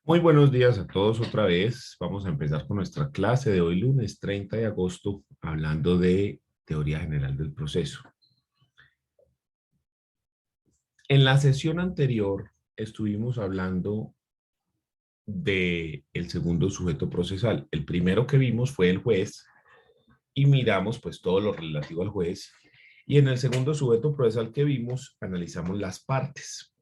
Muy buenos días a todos otra vez. Vamos a empezar con nuestra clase de hoy, lunes 30 de agosto, hablando de teoría general del proceso. En la sesión anterior estuvimos hablando del segundo sujeto procesal. El primero que vimos fue el juez y miramos pues todo lo relativo al juez. Y en el segundo sujeto procesal que vimos, analizamos las partes.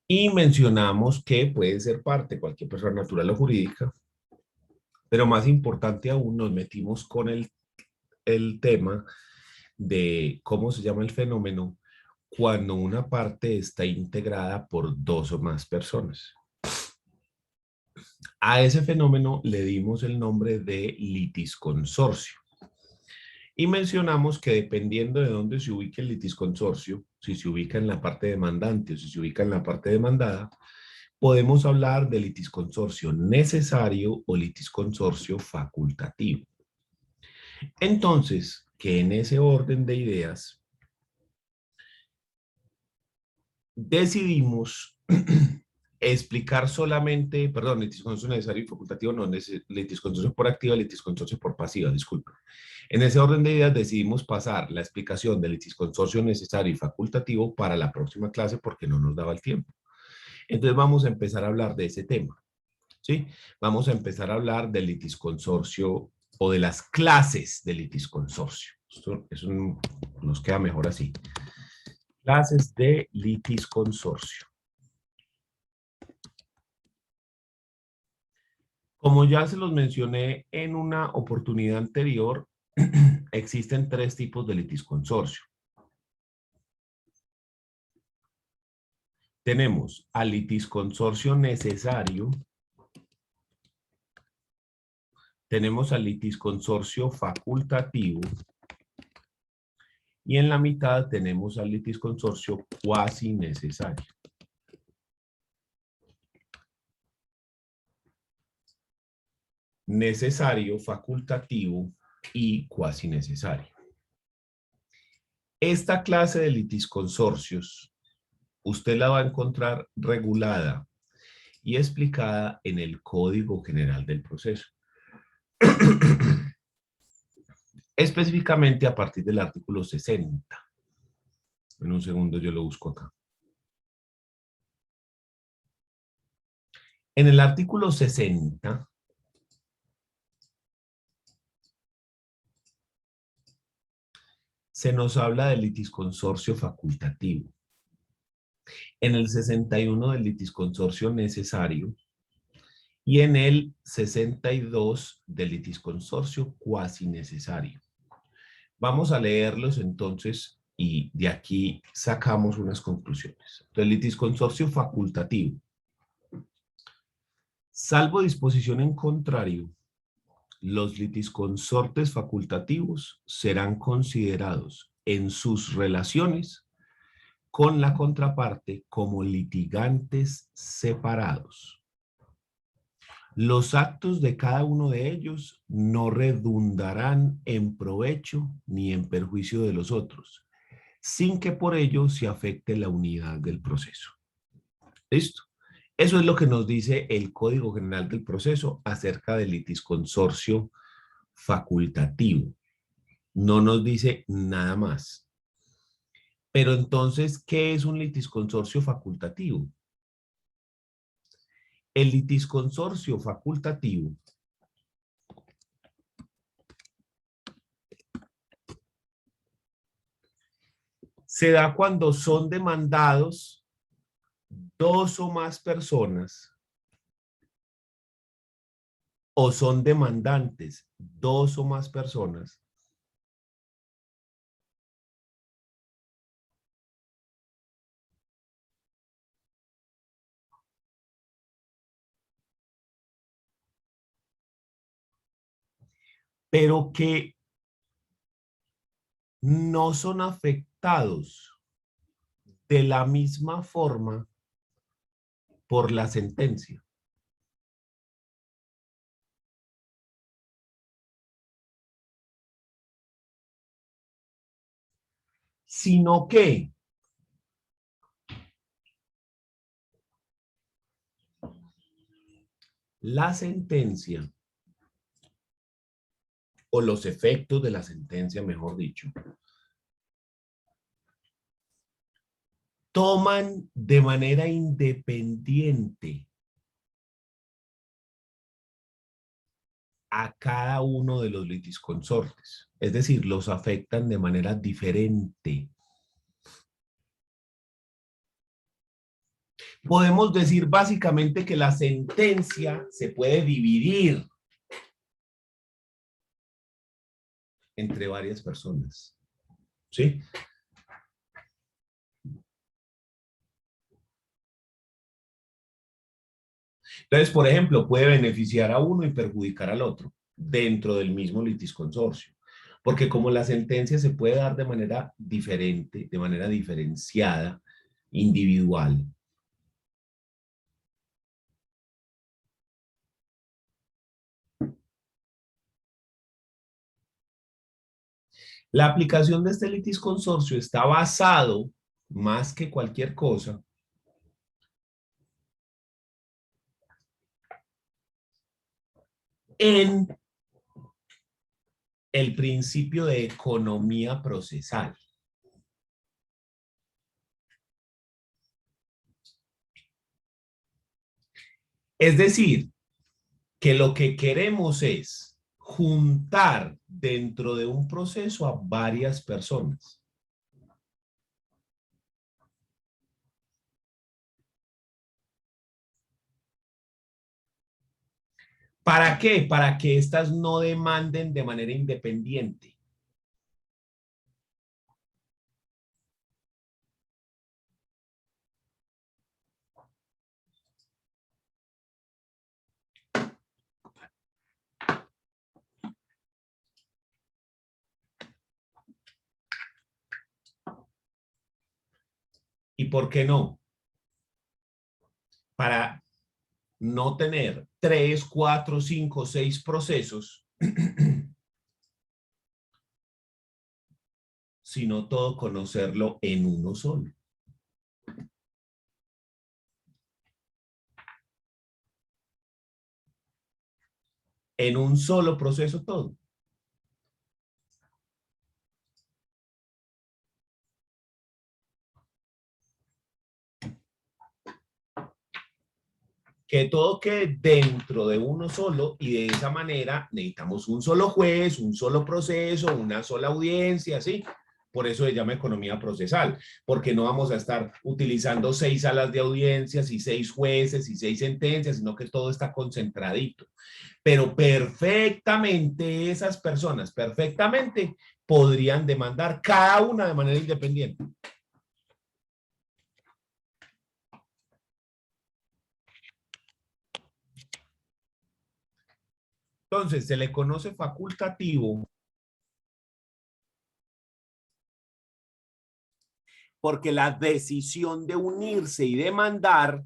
Y mencionamos que puede ser parte cualquier persona natural o jurídica, pero más importante aún, nos metimos con el tema de cómo se llama el fenómeno cuando una parte está integrada por dos o más personas. A ese fenómeno le dimos el nombre de litisconsorcio. Y mencionamos que dependiendo de dónde se ubique el litisconsorcio, si se ubica en la parte demandante o si se ubica en la parte demandada, podemos hablar de litisconsorcio necesario o litisconsorcio facultativo. Entonces, que en ese orden de ideas, decidimos explicar solamente, perdón, litisconsorcio necesario y facultativo, no, litisconsorcio por activa, litisconsorcio por pasiva, disculpe. En ese orden de ideas decidimos pasar la explicación del litisconsorcio necesario y facultativo para la próxima clase porque no nos daba el tiempo. Entonces vamos a empezar a hablar de ese tema, ¿sí? Vamos a empezar a hablar del litisconsorcio o de las clases del litisconsorcio. Eso nos queda mejor así. Clases de litisconsorcio. Como ya se los mencioné en una oportunidad anterior, existen tres tipos de litisconsorcio. Tenemos al litisconsorcio necesario, tenemos al litisconsorcio facultativo y en la mitad tenemos al litisconsorcio cuasi necesario. Necesario, facultativo y cuasi necesario. Esta clase de litisconsorcios usted la va a encontrar regulada y explicada en el Código General del Proceso. Específicamente a partir del artículo 60. En un segundo yo lo busco acá. En el artículo 60 se nos habla del litisconsorcio facultativo. En el 61 del litisconsorcio necesario y en el 62 del litisconsorcio cuasi necesario. Vamos a leerlos entonces y de aquí sacamos unas conclusiones. El litisconsorcio facultativo. Salvo disposición en contrario, los litisconsortes facultativos serán considerados en sus relaciones con la contraparte como litigantes separados. Los actos de cada uno de ellos no redundarán en provecho ni en perjuicio de los otros, sin que por ello se afecte la unidad del proceso. ¿Listo? Eso es lo que nos dice el Código General del Proceso acerca del litisconsorcio facultativo. No nos dice nada más. Pero entonces, ¿qué es un litisconsorcio facultativo? El litisconsorcio facultativo se da cuando son demandados dos o más personas o son demandantes dos o más personas pero que no son afectados de la misma forma por la sentencia, sino que La sentencia, o los efectos de la sentencia, mejor dicho, toman de manera independiente a cada uno de los litisconsortes. Es decir, los afectan de manera diferente. Podemos decir básicamente que la sentencia se puede dividir entre varias personas. ¿Sí? Entonces, por ejemplo, puede beneficiar a uno y perjudicar al otro dentro del mismo litisconsorcio. Porque como la sentencia se puede dar de manera diferente, de manera diferenciada, individual, la aplicación de este litisconsorcio está basado, más que cualquier cosa, en el principio de economía procesal. Es decir, que lo que queremos es juntar dentro de un proceso a varias personas. ¿Para qué? Para que éstas no demanden de manera independiente. ¿Y por qué no? Para no tener 3, 4, 5, 6 procesos, sino todo conocerlo en uno solo. En un solo proceso todo. Que todo quede dentro de uno solo y de esa manera necesitamos un solo juez, un solo proceso, una sola audiencia, ¿sí? Por eso se llama economía procesal, porque no vamos a estar utilizando 6 salas de audiencias y 6 jueces y 6 sentencias, sino que todo está concentradito. Pero perfectamente esas personas, perfectamente podrían demandar cada una de manera independiente. Entonces, se le conoce facultativo porque la decisión de unirse y demandar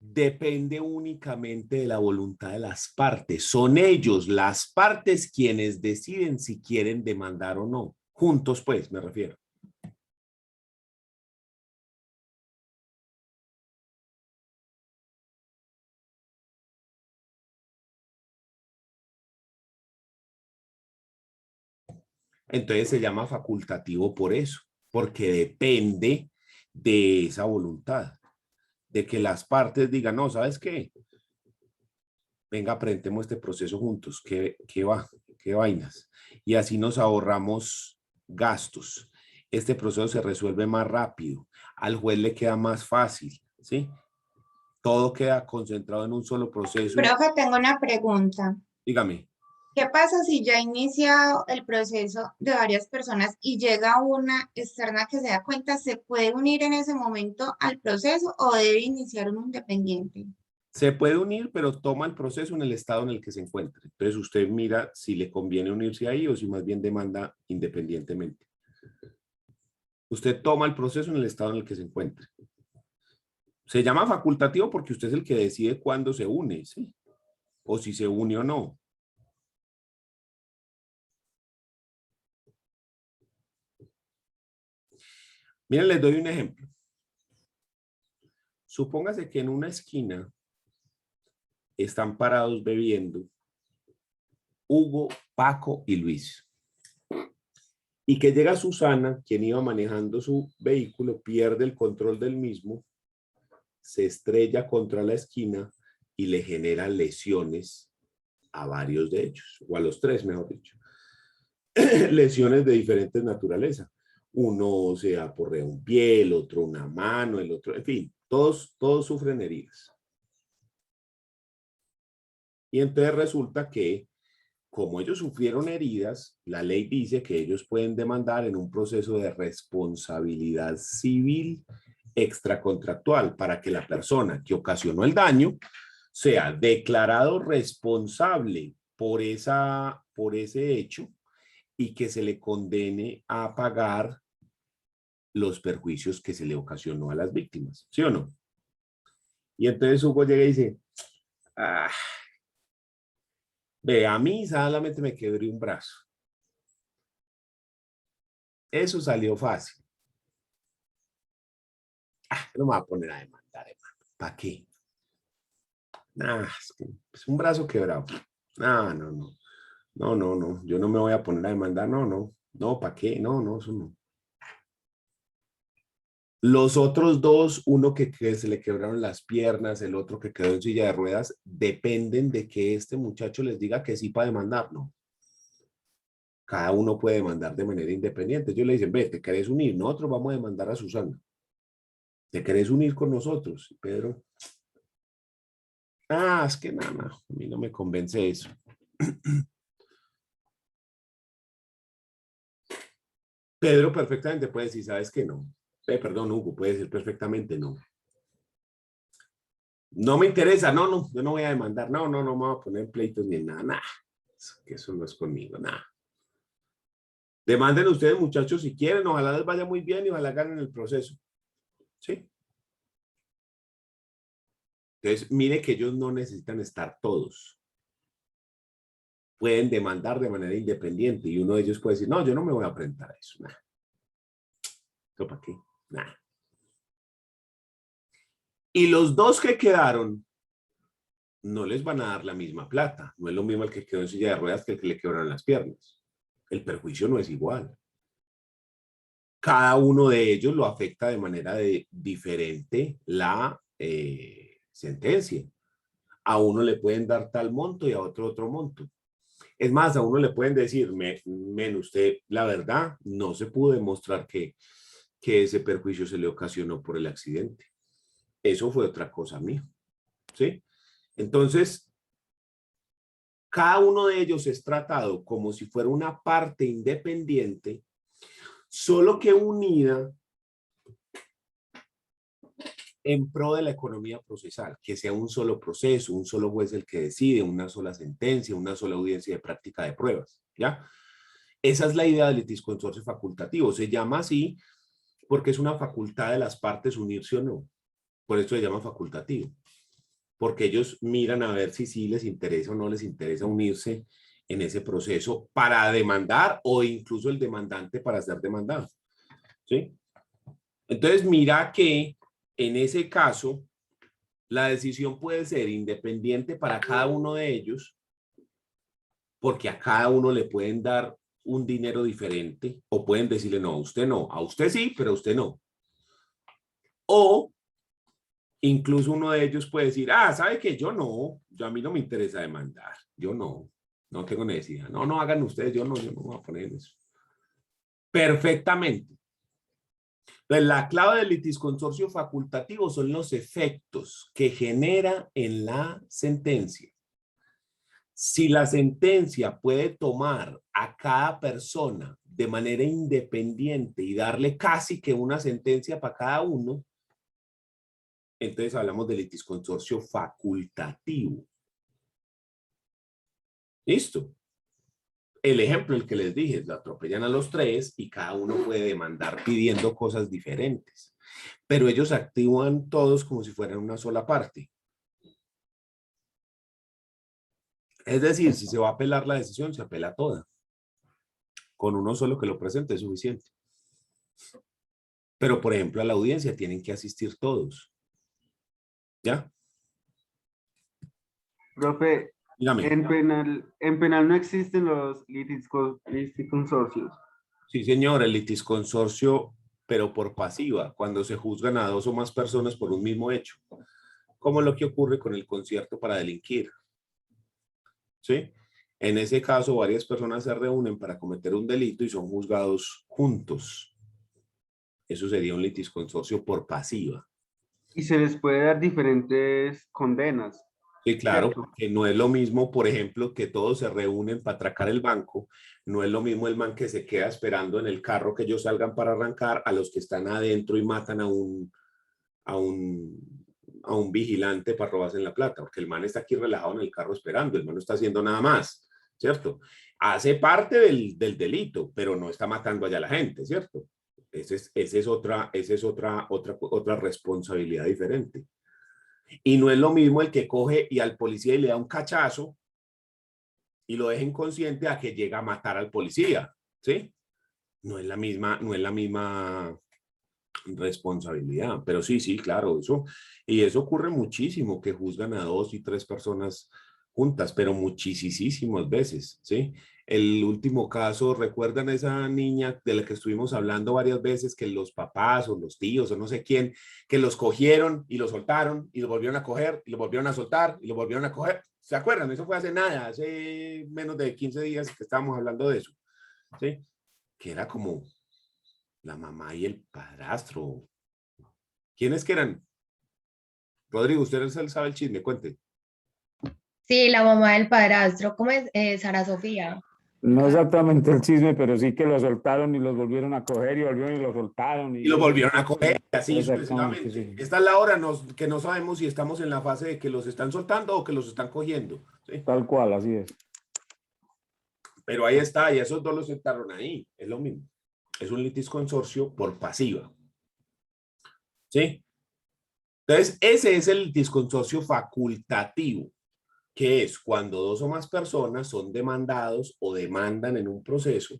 depende únicamente de la voluntad de las partes. Son ellos, las partes, quienes deciden si quieren demandar o no. Juntos, pues, me refiero. Entonces se llama facultativo por eso, porque depende de esa voluntad, de que las partes digan, no, ¿sabes qué? Venga, presentemos este proceso juntos, ¿qué va? ¿Qué vainas? Y así nos ahorramos gastos. Este proceso se resuelve más rápido, al juez le queda más fácil, ¿sí? Todo queda concentrado en un solo proceso. Profe, tengo una pregunta. Dígame. ¿Qué pasa si ya inicia el proceso de varias personas y llega una externa que se da cuenta? ¿Se puede unir en ese momento al proceso o debe iniciar uno independiente? Se puede unir, pero toma el proceso en el estado en el que se encuentre. Entonces usted mira si le conviene unirse ahí o si más bien demanda independientemente. Usted toma el proceso en el estado en el que se encuentre. Se llama facultativo porque usted es el que decide cuándo se une, ¿sí? O si se une o no. Miren, les doy un ejemplo. Supóngase que en una esquina están parados bebiendo Hugo, Paco y Luis. Y que llega Susana, quien iba manejando su vehículo, pierde el control del mismo, se estrella contra la esquina y le genera lesiones a varios de ellos, o a los tres, mejor dicho. Lesiones de diferentes naturaleza. Uno se aporrea un pie, el otro una mano, el otro, en fin, todos sufren heridas. Y entonces resulta que, como ellos sufrieron heridas, la ley dice que ellos pueden demandar en un proceso de responsabilidad civil extracontractual para que la persona que ocasionó el daño sea declarado responsable por ese hecho y que se le condene a pagar los perjuicios que se le ocasionó a las víctimas, ¿sí o no? Y entonces Hugo llega y dice, ve, a mí solamente me quebré un brazo. Eso salió fácil. No me voy a poner a demandar, hermano. ¿Para qué? Es un brazo quebrado. No. Yo no me voy a poner a demandar. No, ¿para qué? No, eso no. Los otros dos, uno que se le quebraron las piernas, el otro que quedó en silla de ruedas, dependen de que este muchacho les diga que sí para demandar, ¿no? Cada uno puede demandar de manera independiente. Ellos le dicen, ve, ¿te querés unir? Nosotros vamos a demandar a Susana. ¿Te querés unir con nosotros? Pedro, es que nada, a mí no me convence eso. Pedro perfectamente puede decir, ¿sabes qué? No. Perdón, Hugo, puede decir perfectamente no. No me interesa, yo no voy a demandar, no me voy a poner pleitos ni nada, eso no es conmigo, nada. Demanden ustedes, muchachos, si quieren, ojalá les vaya muy bien y ojalá ganen el proceso. ¿Sí? Entonces, mire que ellos no necesitan estar todos. Pueden demandar de manera independiente y uno de ellos puede decir, no, yo no me voy a presentar a eso, nada. ¿Eso para qué? Nada. Y los dos que quedaron, no les van a dar la misma plata. No es lo mismo el que quedó en silla de ruedas que el que le quebraron las piernas. El perjuicio no es igual. Cada uno de ellos lo afecta de manera diferente la sentencia. A uno le pueden dar tal monto y a otro monto. Es más, a uno le pueden decir, usted, la verdad, no se pudo demostrar que ese perjuicio se le ocasionó por el accidente. Eso fue otra cosa mía. ¿Sí? Entonces, cada uno de ellos es tratado como si fuera una parte independiente, solo que unida en pro de la economía procesal, que sea un solo proceso, un solo juez el que decide, una sola sentencia, una sola audiencia de práctica de pruebas, ¿ya? Esa es la idea del litisconsorcio facultativo. Se llama así porque es una facultad de las partes unirse o no. Por eso se llama facultativo. Porque ellos miran a ver si sí les interesa o no les interesa unirse en ese proceso para demandar o incluso el demandante para ser demandado. ¿Sí? Entonces mira que en ese caso la decisión puede ser independiente para cada uno de ellos porque a cada uno le pueden dar un dinero diferente o pueden decirle no, a usted sí, pero a usted no. O incluso uno de ellos puede decir, ¿sabe qué? Yo a mí no me interesa demandar, yo no tengo necesidad. No hagan ustedes, yo no me voy a poner en eso. Perfectamente. Entonces, la clave del litisconsorcio facultativo son los efectos que genera en la sentencia. Si la sentencia puede tomar a cada persona de manera independiente y darle casi que una sentencia para cada uno, entonces hablamos de litisconsorcio facultativo. ¿Listo? El ejemplo, el que les dije, lo atropellan a los tres y cada uno puede demandar pidiendo cosas diferentes. Pero ellos actúan todos como si fueran una sola parte. Es decir, si se va a apelar la decisión, se apela toda. Con uno solo que lo presente es suficiente. Pero, por ejemplo, a la audiencia tienen que asistir todos. ¿Ya? Profe, Dígame. en penal no existen los litisconsorcios. Sí, señor, el litisconsorcio, pero por pasiva, cuando se juzgan a dos o más personas por un mismo hecho, como lo que ocurre con el concierto para delinquir. ¿Sí? En ese caso, varias personas se reúnen para cometer un delito y son juzgados juntos. Eso sería un litisconsorcio por pasiva. Y se les puede dar diferentes condenas, Sí, claro, ¿cierto? que no es lo mismo, por ejemplo, que todos se reúnen para atracar el banco, no es lo mismo el man que se queda esperando en el carro que ellos salgan para arrancar a los que están adentro y matan a un vigilante para robarse la plata, porque el man está aquí relajado en el carro esperando, el man no está haciendo nada más, ¿cierto? Hace parte del delito, pero no está matando allá a la gente, ¿cierto? Esa es otra responsabilidad diferente. Y no es lo mismo el que coge y al policía y le da un cachazo y lo deja inconsciente a que llega a matar al policía, ¿sí? No es la misma responsabilidad, pero sí, sí, claro, eso, y eso ocurre muchísimo, que juzgan a 2 y 3 personas juntas, pero muchísimas veces, ¿sí? El último caso, ¿recuerdan esa niña de la que estuvimos hablando varias veces, que los papás o los tíos o no sé quién, que los cogieron y los soltaron y los volvieron a coger y los volvieron a soltar y los volvieron a coger? ¿Se acuerdan? Eso fue hace nada, hace menos de 15 días que estábamos hablando de eso, ¿sí? Que era como la mamá y el padrastro. ¿Quiénes que eran? Rodrigo, usted sabe el chisme, cuente. Sí, la mamá del padrastro, ¿cómo es? Sara Sofía. No exactamente el chisme, pero sí que lo soltaron y los volvieron a coger y volvieron y lo soltaron. Y lo volvieron a coger, así Exactamente, sucesivamente. sí. Esta es la hora que no sabemos si estamos en la fase de que los están soltando o que los están cogiendo, ¿sí? Tal cual, así es. Pero ahí está, y esos dos los sentaron ahí, es lo mismo. Es un litisconsorcio por pasiva, ¿sí? Entonces, ese es el litisconsorcio facultativo, que es cuando dos o más personas son demandados o demandan en un proceso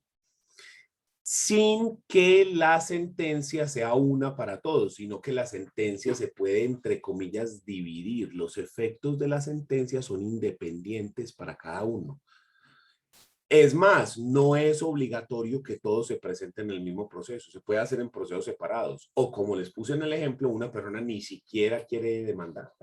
sin que la sentencia sea una para todos, sino que la sentencia se puede, entre comillas, dividir. Los efectos de la sentencia son independientes para cada uno. Es más, no es obligatorio que todos se presenten en el mismo proceso. Se puede hacer en procesos separados. O como les puse en el ejemplo, una persona ni siquiera quiere demandar.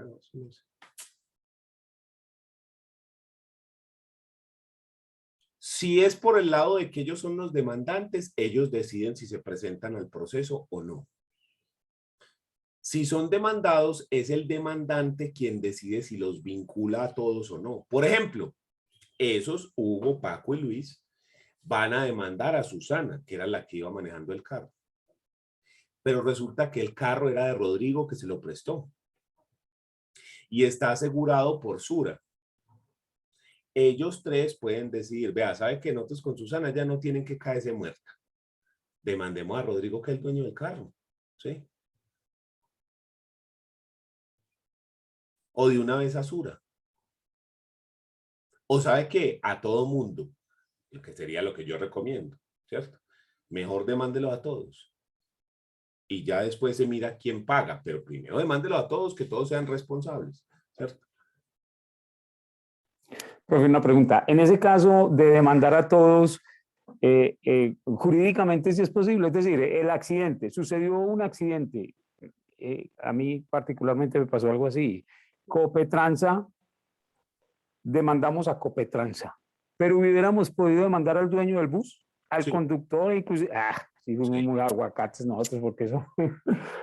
Si es por el lado de que ellos son los demandantes, ellos deciden si se presentan al proceso o no. Si son demandados, es el demandante quien decide si los vincula a todos o no. Por ejemplo, esos, Hugo, Paco y Luis, van a demandar a Susana, que era la que iba manejando el carro. Pero resulta que el carro era de Rodrigo, que se lo prestó. Y está asegurado por Sura. Ellos tres pueden decidir, vea, ¿sabe que nosotros con Susana ya no tienen que caerse muerta? Demandemos a Rodrigo, que es el dueño del carro, ¿sí? O de una vez a Sura. O ¿sabe qué? A todo mundo, lo que sería lo que yo recomiendo, ¿cierto? Mejor demándelo a todos. Y ya después se mira quién paga, pero primero demándelo a todos, que todos sean responsables, ¿cierto? Profe, una pregunta. En ese caso de demandar a todos, jurídicamente sí es posible, es decir, el accidente, sucedió un accidente, a mí particularmente me pasó algo así, Copetransa, demandamos a Copetransa, pero hubiéramos podido demandar al dueño del bus, al Sí, conductor, inclusive, sí, fuimos sí, muy aguacates nosotros porque eso,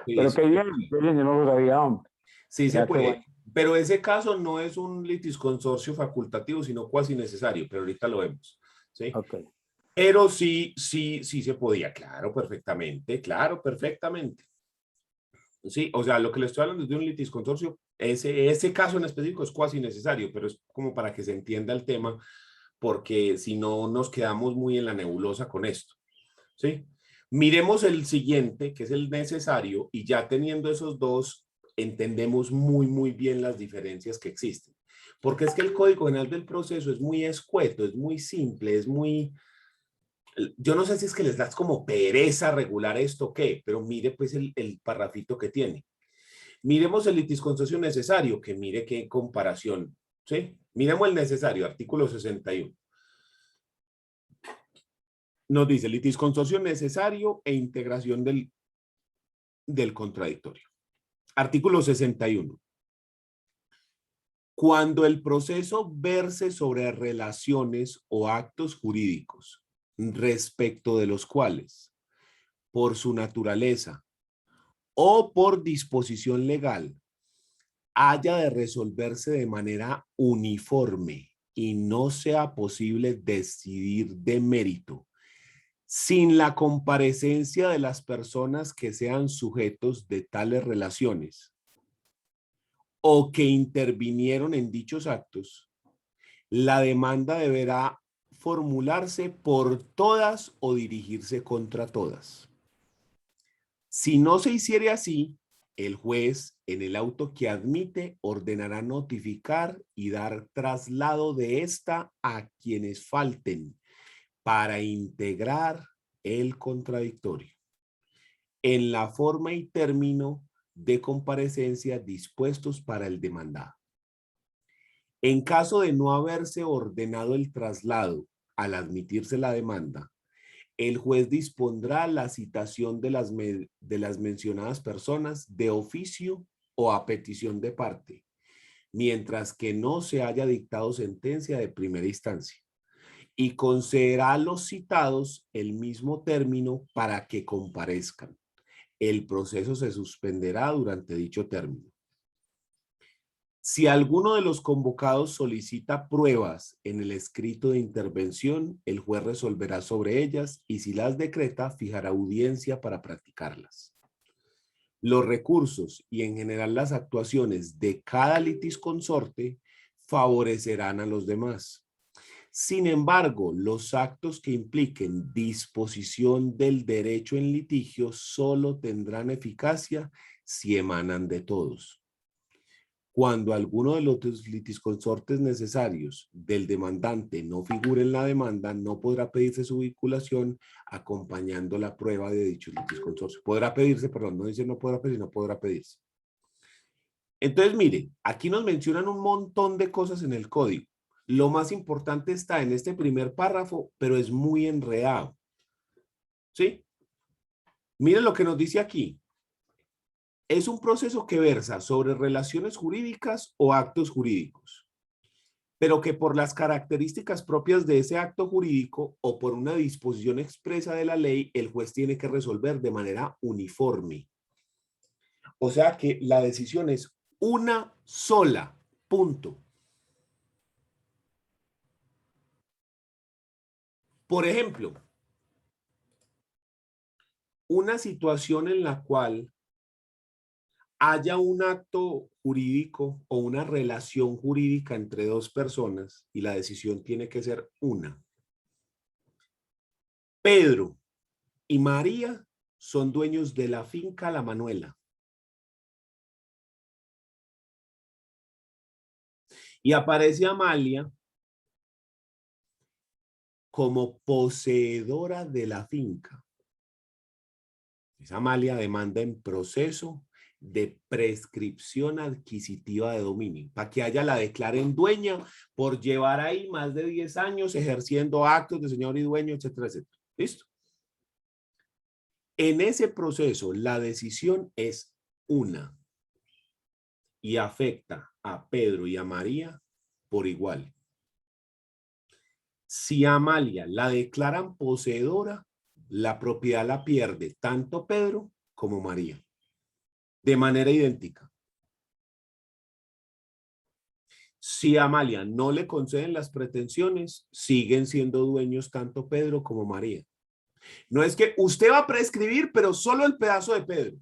sí, pero sí. qué bien, yo no lo sabía, hombre. Sí se Ya que bueno. puede, pero ese caso no es un litisconsorcio facultativo, sino cuasi necesario, pero ahorita lo vemos, ¿sí? Ok. Pero sí se podía, claro, perfectamente. Sí, o sea, lo que le estoy hablando es de un litisconsorcio, ese caso en específico es cuasi necesario, pero es como para que se entienda el tema, porque si no nos quedamos muy en la nebulosa con esto, ¿sí? Miremos el siguiente, que es el necesario, y ya teniendo esos dos, entendemos muy bien las diferencias que existen. Porque es que el Código Penal del Proceso es muy escueto, es muy simple, Yo no sé si es que les das como pereza regular esto o qué, pero mire pues el parrafito que tiene. Miremos el litisconsorcio necesario, que mire qué comparación, ¿sí? Miremos el necesario, artículo 61. Nos dice litisconsorcio necesario e integración del contradictorio. Artículo 61. Cuando el proceso verse sobre relaciones o actos jurídicos respecto de los cuales, por su naturaleza o por disposición legal, haya de resolverse de manera uniforme y no sea posible decidir de mérito, sin la comparecencia de las personas que sean sujetos de tales relaciones o que intervinieron en dichos actos, la demanda deberá formularse por todas o dirigirse contra todas. Si no se hiciere así, el juez, en el auto que admite, ordenará notificar y dar traslado de esta a quienes falten para integrar el contradictorio en la forma y término de comparecencia dispuestos para el demandado. En caso de no haberse ordenado el traslado al admitirse la demanda, el juez dispondrá la citación de las mencionadas personas de oficio o a petición de parte, mientras que no se haya dictado sentencia de primera instancia, y concederá a los citados el mismo término para que comparezcan. El proceso se suspenderá durante dicho término. Si alguno de los convocados solicita pruebas en el escrito de intervención, el juez resolverá sobre ellas y si las decreta, fijará audiencia para practicarlas. Los recursos y en general las actuaciones de cada litisconsorte favorecerán a los demás. Sin embargo, los actos que impliquen disposición del derecho en litigio solo tendrán eficacia si emanan de todos. Cuando alguno de los litisconsortes necesarios del demandante no figure en la demanda, no podrá pedirse su vinculación acompañando la prueba de dicho litisconsorcio. Podrá pedirse, perdón, no dice no podrá pedir, no podrá pedirse. Entonces, miren, aquí nos mencionan un montón de cosas en el código. Lo más importante está en este primer párrafo, pero es muy enredado. ¿Sí? Miren lo que nos dice aquí. Es un proceso que versa sobre relaciones jurídicas o actos jurídicos, pero que por las características propias de ese acto jurídico o por una disposición expresa de la ley, el juez tiene que resolver de manera uniforme. O sea que la decisión es una sola, punto. Por ejemplo, una situación en la cual haya un acto jurídico o una relación jurídica entre dos personas y la decisión tiene que ser una. Pedro y María son dueños de la finca La Manuela. Y aparece Amalia como poseedora de la finca. Esa Amalia demanda en proceso de prescripción adquisitiva de dominio, para que ella la declaren dueña por llevar ahí más de 10 años ejerciendo actos de señor y dueño, etcétera, etcétera. ¿Listo? En ese proceso, la decisión es una y afecta a Pedro y a María por igual. Si a Amalia la declaran poseedora, la propiedad la pierde tanto Pedro como María, de manera idéntica. Si a Amalia no le conceden las pretensiones, siguen siendo dueños tanto Pedro como María. No es que usted va a prescribir, pero solo el pedazo de Pedro.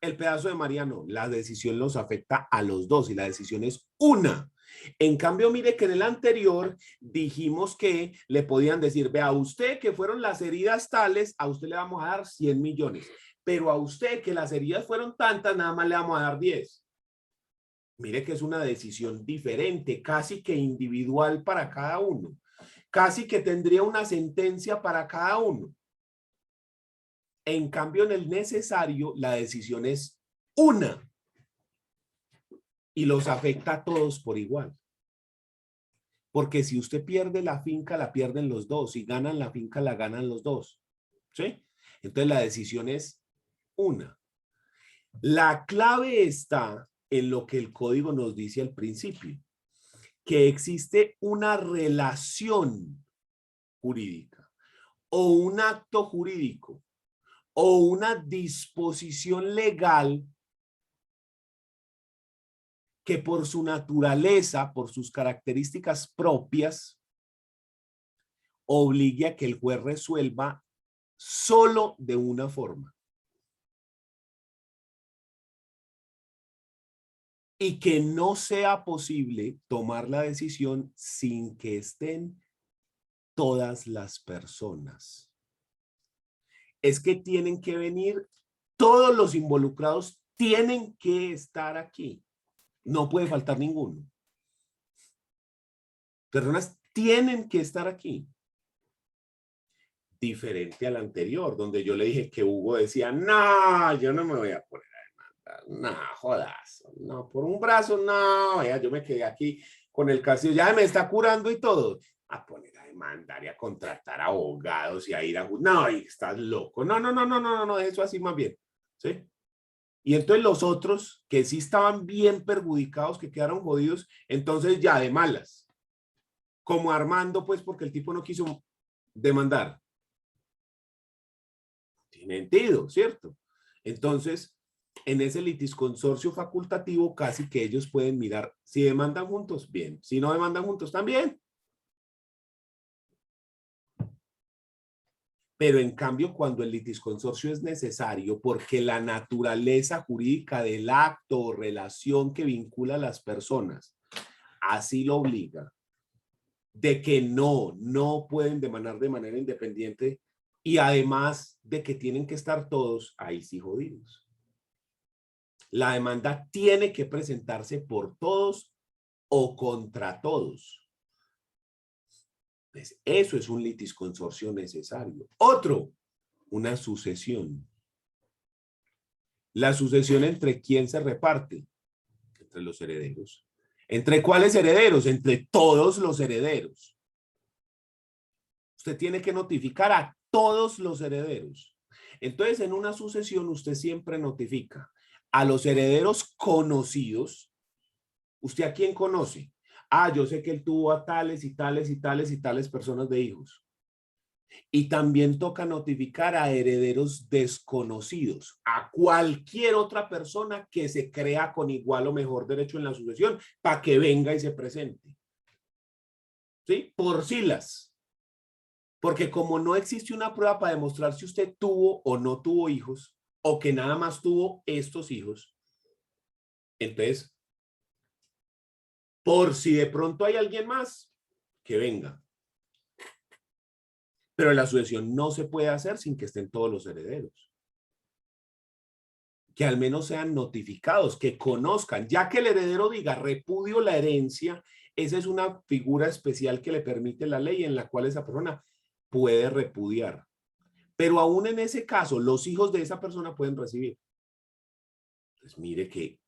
El pedazo de María no. La decisión los afecta a los dos y la decisión es una. En cambio, mire que en el anterior dijimos que le podían decir, vea, a usted que fueron las heridas tales, a usted le vamos a dar 100 millones. Pero a usted que las heridas fueron tantas, nada más le vamos a dar 10. Mire que es una decisión diferente, casi que individual para cada uno. Casi que tendría una sentencia para cada uno. En cambio, en el necesario, la decisión es una y los afecta a todos por igual. Porque si usted pierde la finca, la pierden los dos. Si ganan la finca, la ganan los dos. ¿Sí? Entonces, la decisión es una. La clave está en lo que el código nos dice al principio, que existe una relación jurídica o un acto jurídico o una disposición legal que por su naturaleza, por sus características propias, obligue a que el juez resuelva solo de una forma. Y que no sea posible tomar la decisión sin que estén todas las personas. Es que tienen que venir, todos los involucrados tienen que estar aquí. No puede faltar ninguno. Personas tienen que estar aquí. Diferente al anterior, donde yo le dije que Hugo decía, no, yo no me voy a poner a demandar. No, jodas. No, por un brazo, no. Ya, yo me quedé aquí con el caso. Ya me está curando y todo. A poner a demandar y a contratar abogados y a ir a... No, estás loco. No, no, no, no, no, no, eso así más bien. ¿Sí? Y entonces los otros que sí estaban bien perjudicados, que quedaron jodidos, entonces ya de malas. Como Armando, pues, porque el tipo no quiso demandar. Tiene sentido, ¿cierto? Entonces, en ese litisconsorcio facultativo, casi que ellos pueden mirar, si demandan juntos, bien. Si no demandan juntos, también. Pero en cambio, cuando el litisconsorcio es necesario, porque la naturaleza jurídica del acto o relación que vincula a las personas así lo obliga, de que no pueden demandar de manera independiente y además de que tienen que estar todos ahí sí jodidos. La demanda tiene que presentarse por todos o contra todos. Pues eso es un litisconsorcio necesario. Otro, una sucesión. La sucesión entre quién se reparte, entre los herederos. ¿Entre cuáles herederos? Entre todos los herederos. Usted tiene que notificar a todos los herederos. Entonces, en una sucesión, usted siempre notifica a los herederos conocidos. ¿Usted a quién conoce? Ah, yo sé que él tuvo a tales y tales y tales y tales personas de hijos. Y también toca notificar a herederos desconocidos, a cualquier otra persona que se crea con igual o mejor derecho en la sucesión para que venga y se presente. ¿Sí? Por siglas. Porque como no existe una prueba para demostrar si usted tuvo o no tuvo hijos, o que nada más tuvo estos hijos, entonces, por si de pronto hay alguien más, que venga. Pero la sucesión no se puede hacer sin que estén todos los herederos. Que al menos sean notificados, que conozcan, ya que el heredero diga repudio la herencia, esa es una figura especial que le permite la ley en la cual esa persona puede repudiar. Pero aún en ese caso, los hijos de esa persona pueden recibir. Pues mire que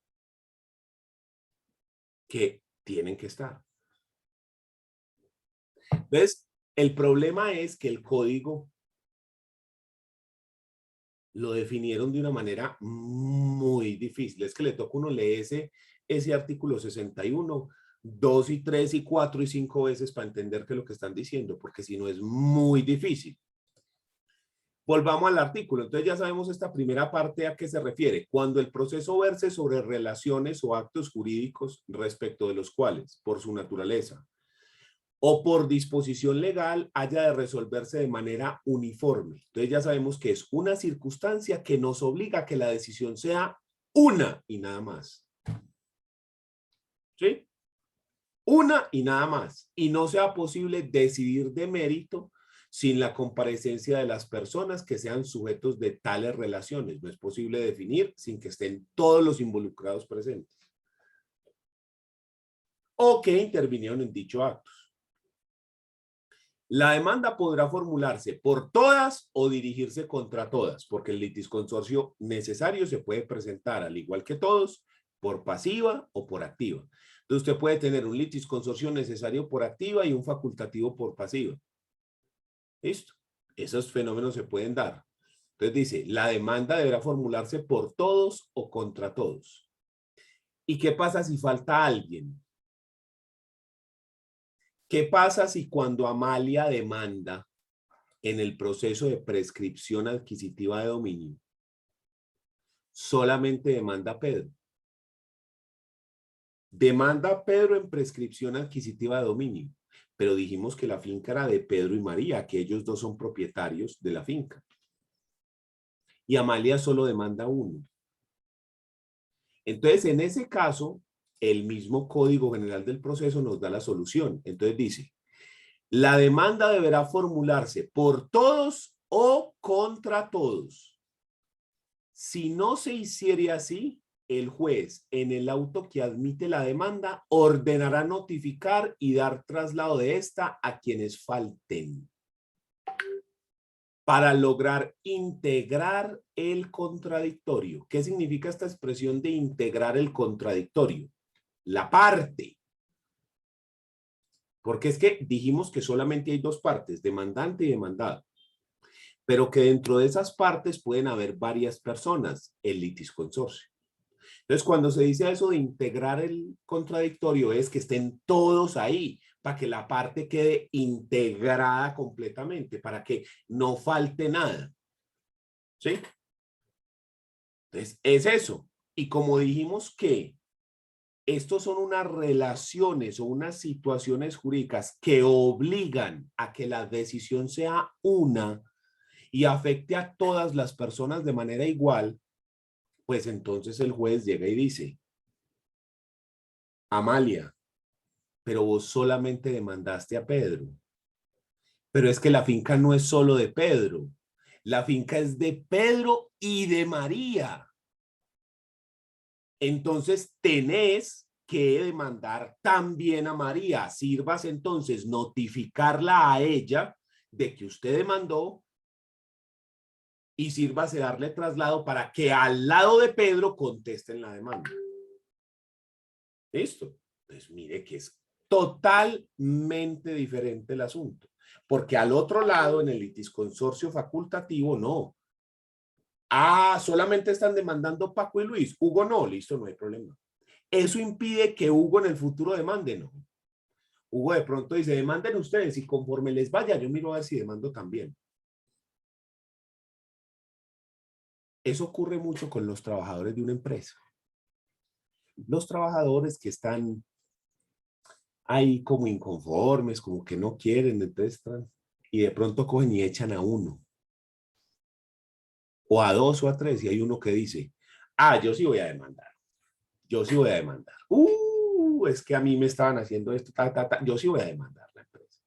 tienen que estar. Entonces, el problema es que el código lo definieron de una manera muy difícil. Es que le toca uno leer ese artículo 61, 2 y 3 y 4 y 5 veces para entender qué es lo que están diciendo, porque si no es muy difícil. Volvamos al artículo. Entonces ya sabemos esta primera parte a qué se refiere. Cuando el proceso verse sobre relaciones o actos jurídicos respecto de los cuales, por su naturaleza, o por disposición legal haya de resolverse de manera uniforme. Entonces ya sabemos que es una circunstancia que nos obliga a que la decisión sea una y nada más. ¿Sí? Una y nada más. Y no sea posible decidir de mérito sin la comparecencia de las personas que sean sujetos de tales relaciones. No es posible definir sin que estén todos los involucrados presentes o que intervinieron en dicho acto. La demanda podrá formularse por todas o dirigirse contra todas, porque el litisconsorcio necesario se puede presentar, al igual que todos, por pasiva o por activa. Entonces usted puede tener un litisconsorcio necesario por activa y un facultativo por pasiva. ¿Listo? Esos fenómenos se pueden dar. Entonces dice, la demanda deberá formularse por todos o contra todos. ¿Y qué pasa si falta alguien? ¿Qué pasa si cuando Amalia demanda en el proceso de prescripción adquisitiva de dominio, solamente demanda a Pedro? Demanda a Pedro en prescripción adquisitiva de dominio, pero dijimos que la finca era de Pedro y María, que ellos dos son propietarios de la finca. Y Amalia solo demanda uno. Entonces, en ese caso, el mismo Código General del Proceso nos da la solución. Entonces dice, la demanda deberá formularse por todos o contra todos. Si no se hiciere así, el juez, en el auto que admite la demanda, ordenará notificar y dar traslado de esta a quienes falten, para lograr integrar el contradictorio. ¿Qué significa esta expresión de integrar el contradictorio? La parte. Porque es que dijimos que solamente hay dos partes, demandante y demandado. Pero que dentro de esas partes pueden haber varias personas, el litisconsorcio. Entonces, cuando se dice eso de integrar el contradictorio, es que estén todos ahí, para que la parte quede integrada completamente, para que no falte nada. ¿Sí? Entonces, es eso. Y como dijimos que estos son unas relaciones o unas situaciones jurídicas que obligan a que la decisión sea una y afecte a todas las personas de manera igual, pues entonces el juez llega y dice, Amalia, pero vos solamente demandaste a Pedro. Pero es que la finca no es solo de Pedro. La finca es de Pedro y de María. Entonces tenés que demandar también a María. Sirvas entonces notificarla a ella de que usted demandó y sírvase darle traslado para que al lado de Pedro contesten la demanda. ¿Listo? Pues mire que es totalmente diferente el asunto. Porque al otro lado, en el litisconsorcio facultativo, no. Ah, solamente están demandando Paco y Luis. Hugo no, listo, no hay problema. ¿Eso impide que Hugo en el futuro demande? No. Hugo de pronto dice, demanden ustedes y conforme les vaya, yo miro a ver si demando también. Eso ocurre mucho con los trabajadores de una empresa. Los trabajadores que están ahí como inconformes, como que no quieren, entonces y de pronto cogen y echan a uno. O a dos o a tres, y hay uno que dice, ah, yo sí voy a demandar. Yo sí voy a demandar. Es que a mí me estaban haciendo esto, yo sí voy a demandar la empresa.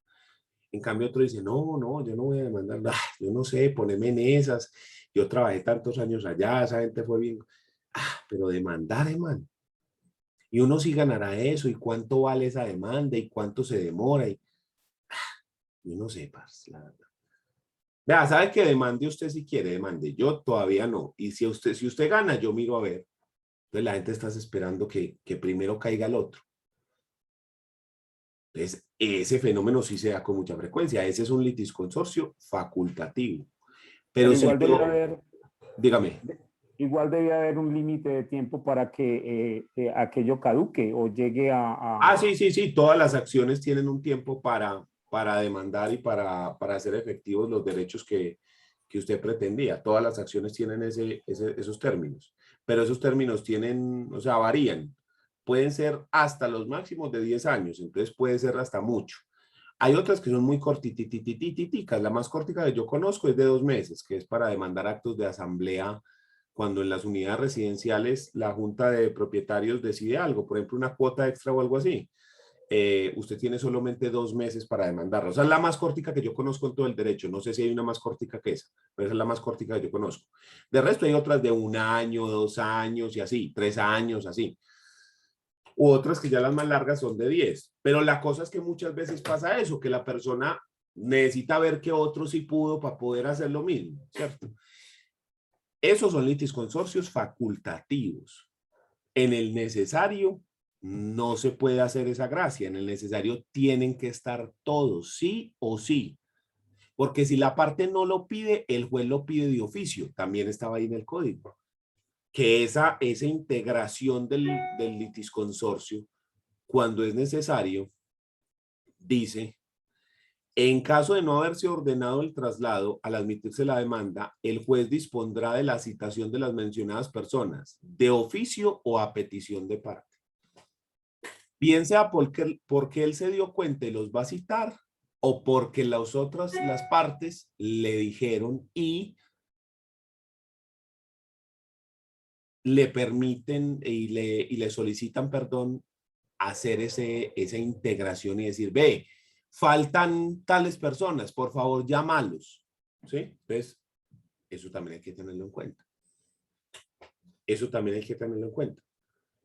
En cambio otro dice, no, no, yo no voy a demandar. Yo no sé, poneme en esas. Yo trabajé tantos años allá, esa gente fue bien. Pero demandar, hermano. Y uno sí ganará eso, y cuánto vale esa demanda, y cuánto se demora, y uno sepa, la verdad. Vea, ¿sabe que demande usted si quiere? Demande. Yo todavía no. Y si usted gana, yo miro a ver. Entonces la gente está esperando que primero caiga el otro. Entonces, ese fenómeno sí se da con mucha frecuencia. Ese es un litisconsorcio facultativo. Pero si igual debe yo, haber, dígame. igual debe haber un límite de tiempo para que aquello caduque o llegue Ah, sí, sí, sí. Todas las acciones tienen un tiempo para demandar y para hacer efectivos los derechos que usted pretendía. Todas las acciones tienen esos términos. Pero esos términos tienen, o sea, varían. Pueden ser hasta los máximos de 10 años, entonces puede ser hasta mucho. Hay otras que son muy cortititicas. La más cortica que yo conozco es de 2 meses, que es para demandar actos de asamblea cuando en las unidades residenciales la junta de propietarios decide algo, por ejemplo, una cuota extra o algo así. Usted tiene solamente 2 meses para demandarla. O sea, es la más cortica que yo conozco en todo el derecho. No sé si hay una más cortica que esa, pero esa es la más cortica que yo conozco. De resto hay otras de 1 año, 2 años y así, 3 años, así. U otras que ya las más largas son de 10. Pero la cosa es que muchas veces pasa eso, que la persona necesita ver que otro sí pudo para poder hacer lo mismo, ¿cierto? Esos son litisconsorcios facultativos. En el necesario no se puede hacer esa gracia. En el necesario tienen que estar todos, sí o sí. Porque si la parte no lo pide, el juez lo pide de oficio. También estaba ahí en el código. Que esa integración del litisconsorcio, cuando es necesario, dice, en caso de no haberse ordenado el traslado, al admitirse la demanda, el juez dispondrá de la citación de las mencionadas personas, de oficio o a petición de parte. Bien sea porque él se dio cuenta y los va a citar, o porque las partes le dijeron y le permiten y le solicitan, perdón, hacer esa integración y decir, ve, faltan tales personas, por favor, llámalos. ¿Sí? Entonces, eso también hay que tenerlo en cuenta. Eso también hay que tenerlo en cuenta.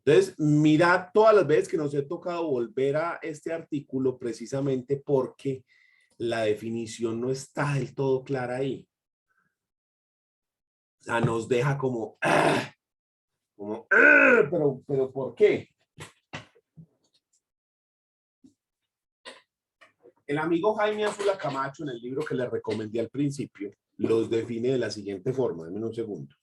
Entonces, mirad todas las veces que nos he tocado volver a este artículo precisamente porque la definición no está del todo clara ahí. O sea, nos deja como pero ¿por qué? El amigo Jaime Azula Camacho, en el libro que le recomendé al principio, los define de la siguiente forma. Dame un segundo.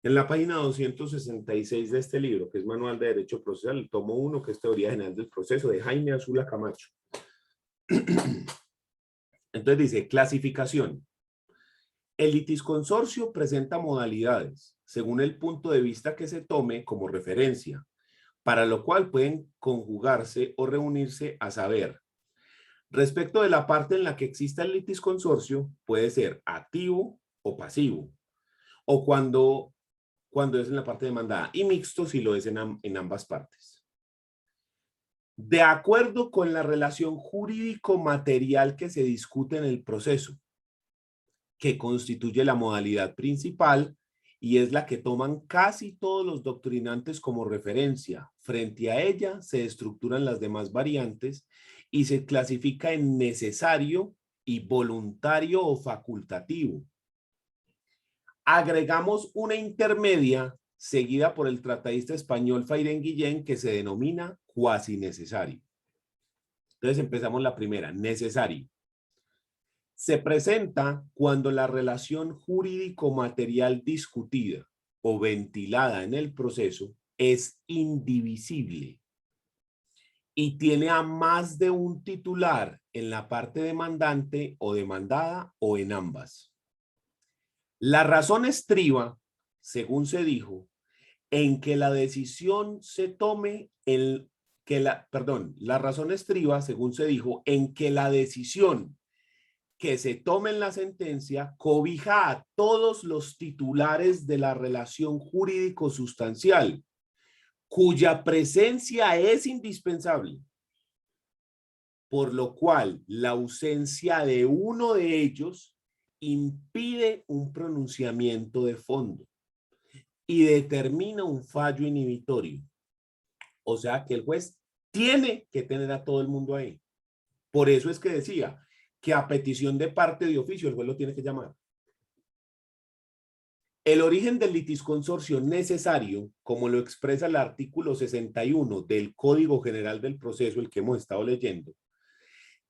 En la página 266 de este libro, que es Manual de Derecho Procesal, el tomo 1, que es Teoría General del Proceso, de Jaime Azula Camacho. Entonces dice, clasificación. El litisconsorcio presenta modalidades, según el punto de vista que se tome como referencia, para lo cual pueden conjugarse o reunirse a saber. Respecto de la parte en la que exista el litisconsorcio, puede ser activo o pasivo, o cuando es en la parte demandada, y mixto si lo es en ambas partes. De acuerdo con la relación jurídico-material que se discute en el proceso, que constituye la modalidad principal y es la que toman casi todos los doctrinantes como referencia. Frente a ella se estructuran las demás variantes y se clasifica en necesario y voluntario o facultativo. Agregamos una intermedia seguida por el tratadista español Fayren Guillén que se denomina cuasi necesario. Entonces empezamos la primera, necesario. Se presenta cuando la relación jurídico-material discutida o ventilada en el proceso es indivisible y tiene a más de un titular en la parte demandante o demandada o en ambas. La razón estriba, según se dijo, en que la decisión se tome la razón estriba, según se dijo, en que la decisión que se tome en la sentencia cobija a todos los titulares de la relación jurídico-sustancial, cuya presencia es indispensable, por lo cual la ausencia de uno de ellos impide un pronunciamiento de fondo y determina un fallo inhibitorio. O sea que el juez tiene que tener a todo el mundo ahí. Por eso es que decía que a petición de parte de oficio el juez lo tiene que llamar. El origen del litisconsorcio necesario, como lo expresa el artículo 61 del Código General del Proceso, el que hemos estado leyendo,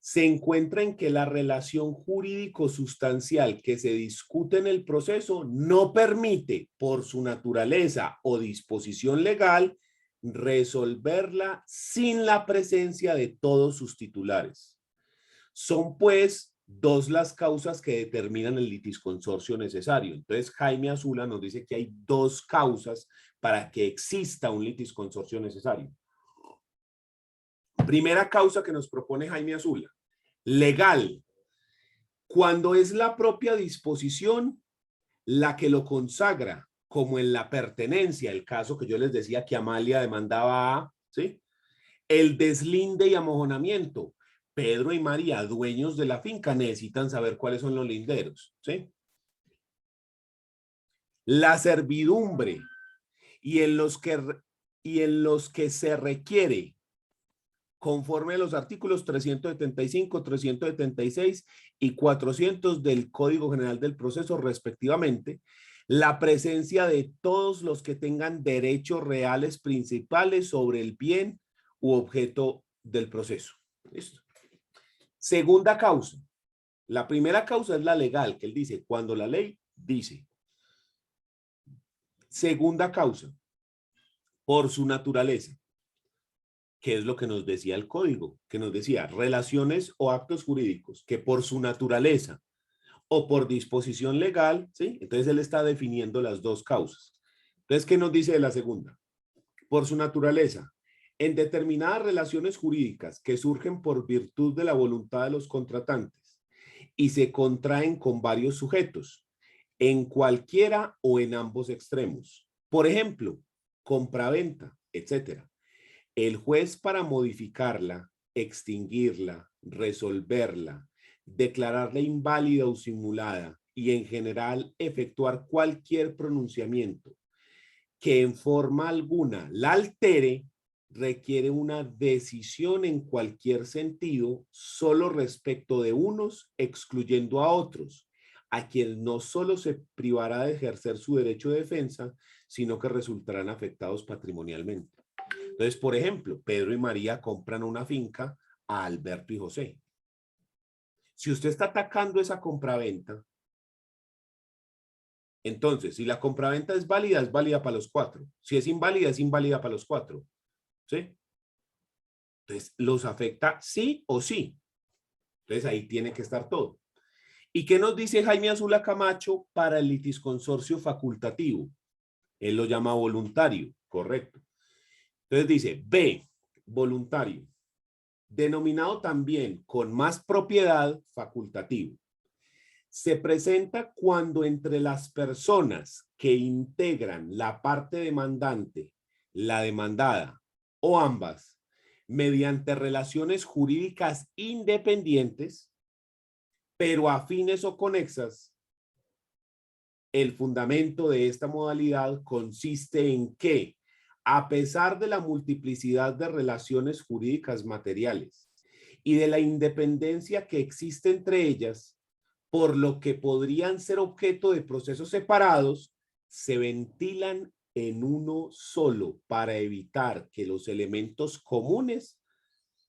se encuentra en que la relación jurídico-sustancial que se discute en el proceso no permite, por su naturaleza o disposición legal, resolverla sin la presencia de todos sus titulares. Son, pues, dos las causas que determinan el litisconsorcio necesario. Entonces, Jaime Azula nos dice que hay dos causas para que exista un litisconsorcio necesario. Primera causa que nos propone Jaime Azula, Legal, cuando es la propia disposición la que lo consagra, como en la pertenencia, el caso que yo les decía que Amalia demandaba a, ¿sí? El deslinde y amojonamiento. Pedro y María, dueños de la finca, necesitan saber cuáles son los linderos, ¿sí? La servidumbre y en los que se requiere, conforme a los artículos 375, 376 y 400 del Código General del Proceso, respectivamente, la presencia de todos los que tengan derechos reales principales sobre el bien u objeto del proceso. ¿Listo? Segunda causa. La primera causa es la legal, que él dice, cuando la ley dice. Segunda causa, por su naturaleza, que es lo que nos decía el código, que nos decía relaciones o actos jurídicos que por su naturaleza o por disposición legal, ¿sí? Entonces él está definiendo las dos causas. Entonces, ¿qué nos dice de la segunda? Por su naturaleza, en determinadas relaciones jurídicas que surgen por virtud de la voluntad de los contratantes y se contraen con varios sujetos, en cualquiera o en ambos extremos. Por ejemplo, compraventa, etcétera. El juez, para modificarla, extinguirla, resolverla, declararla inválida o simulada y en general efectuar cualquier pronunciamiento que en forma alguna la altere, requiere una decisión en cualquier sentido solo respecto de unos, excluyendo a otros, a quien no solo se privará de ejercer su derecho de defensa, sino que resultarán afectados patrimonialmente. Entonces, por ejemplo, Pedro y María compran una finca a Alberto y José. Si usted está atacando esa compraventa, entonces, si la compraventa es válida para los cuatro. Si es inválida para los cuatro. ¿Sí? Entonces, los afecta sí o sí. Entonces, ahí tiene que estar todo. ¿Y qué nos dice Jaime Azula Camacho para el litisconsorcio facultativo? Él lo llama voluntario, correcto. Entonces dice, B, voluntario, denominado también con más propiedad facultativo. Se presenta cuando entre las personas que integran la parte demandante, la demandada o ambas, mediante relaciones jurídicas independientes, pero afines o conexas, el fundamento de esta modalidad consiste en que, a pesar de la multiplicidad de relaciones jurídicas materiales y de la independencia que existe entre ellas, por lo que podrían ser objeto de procesos separados, se ventilan en uno solo para evitar que los elementos comunes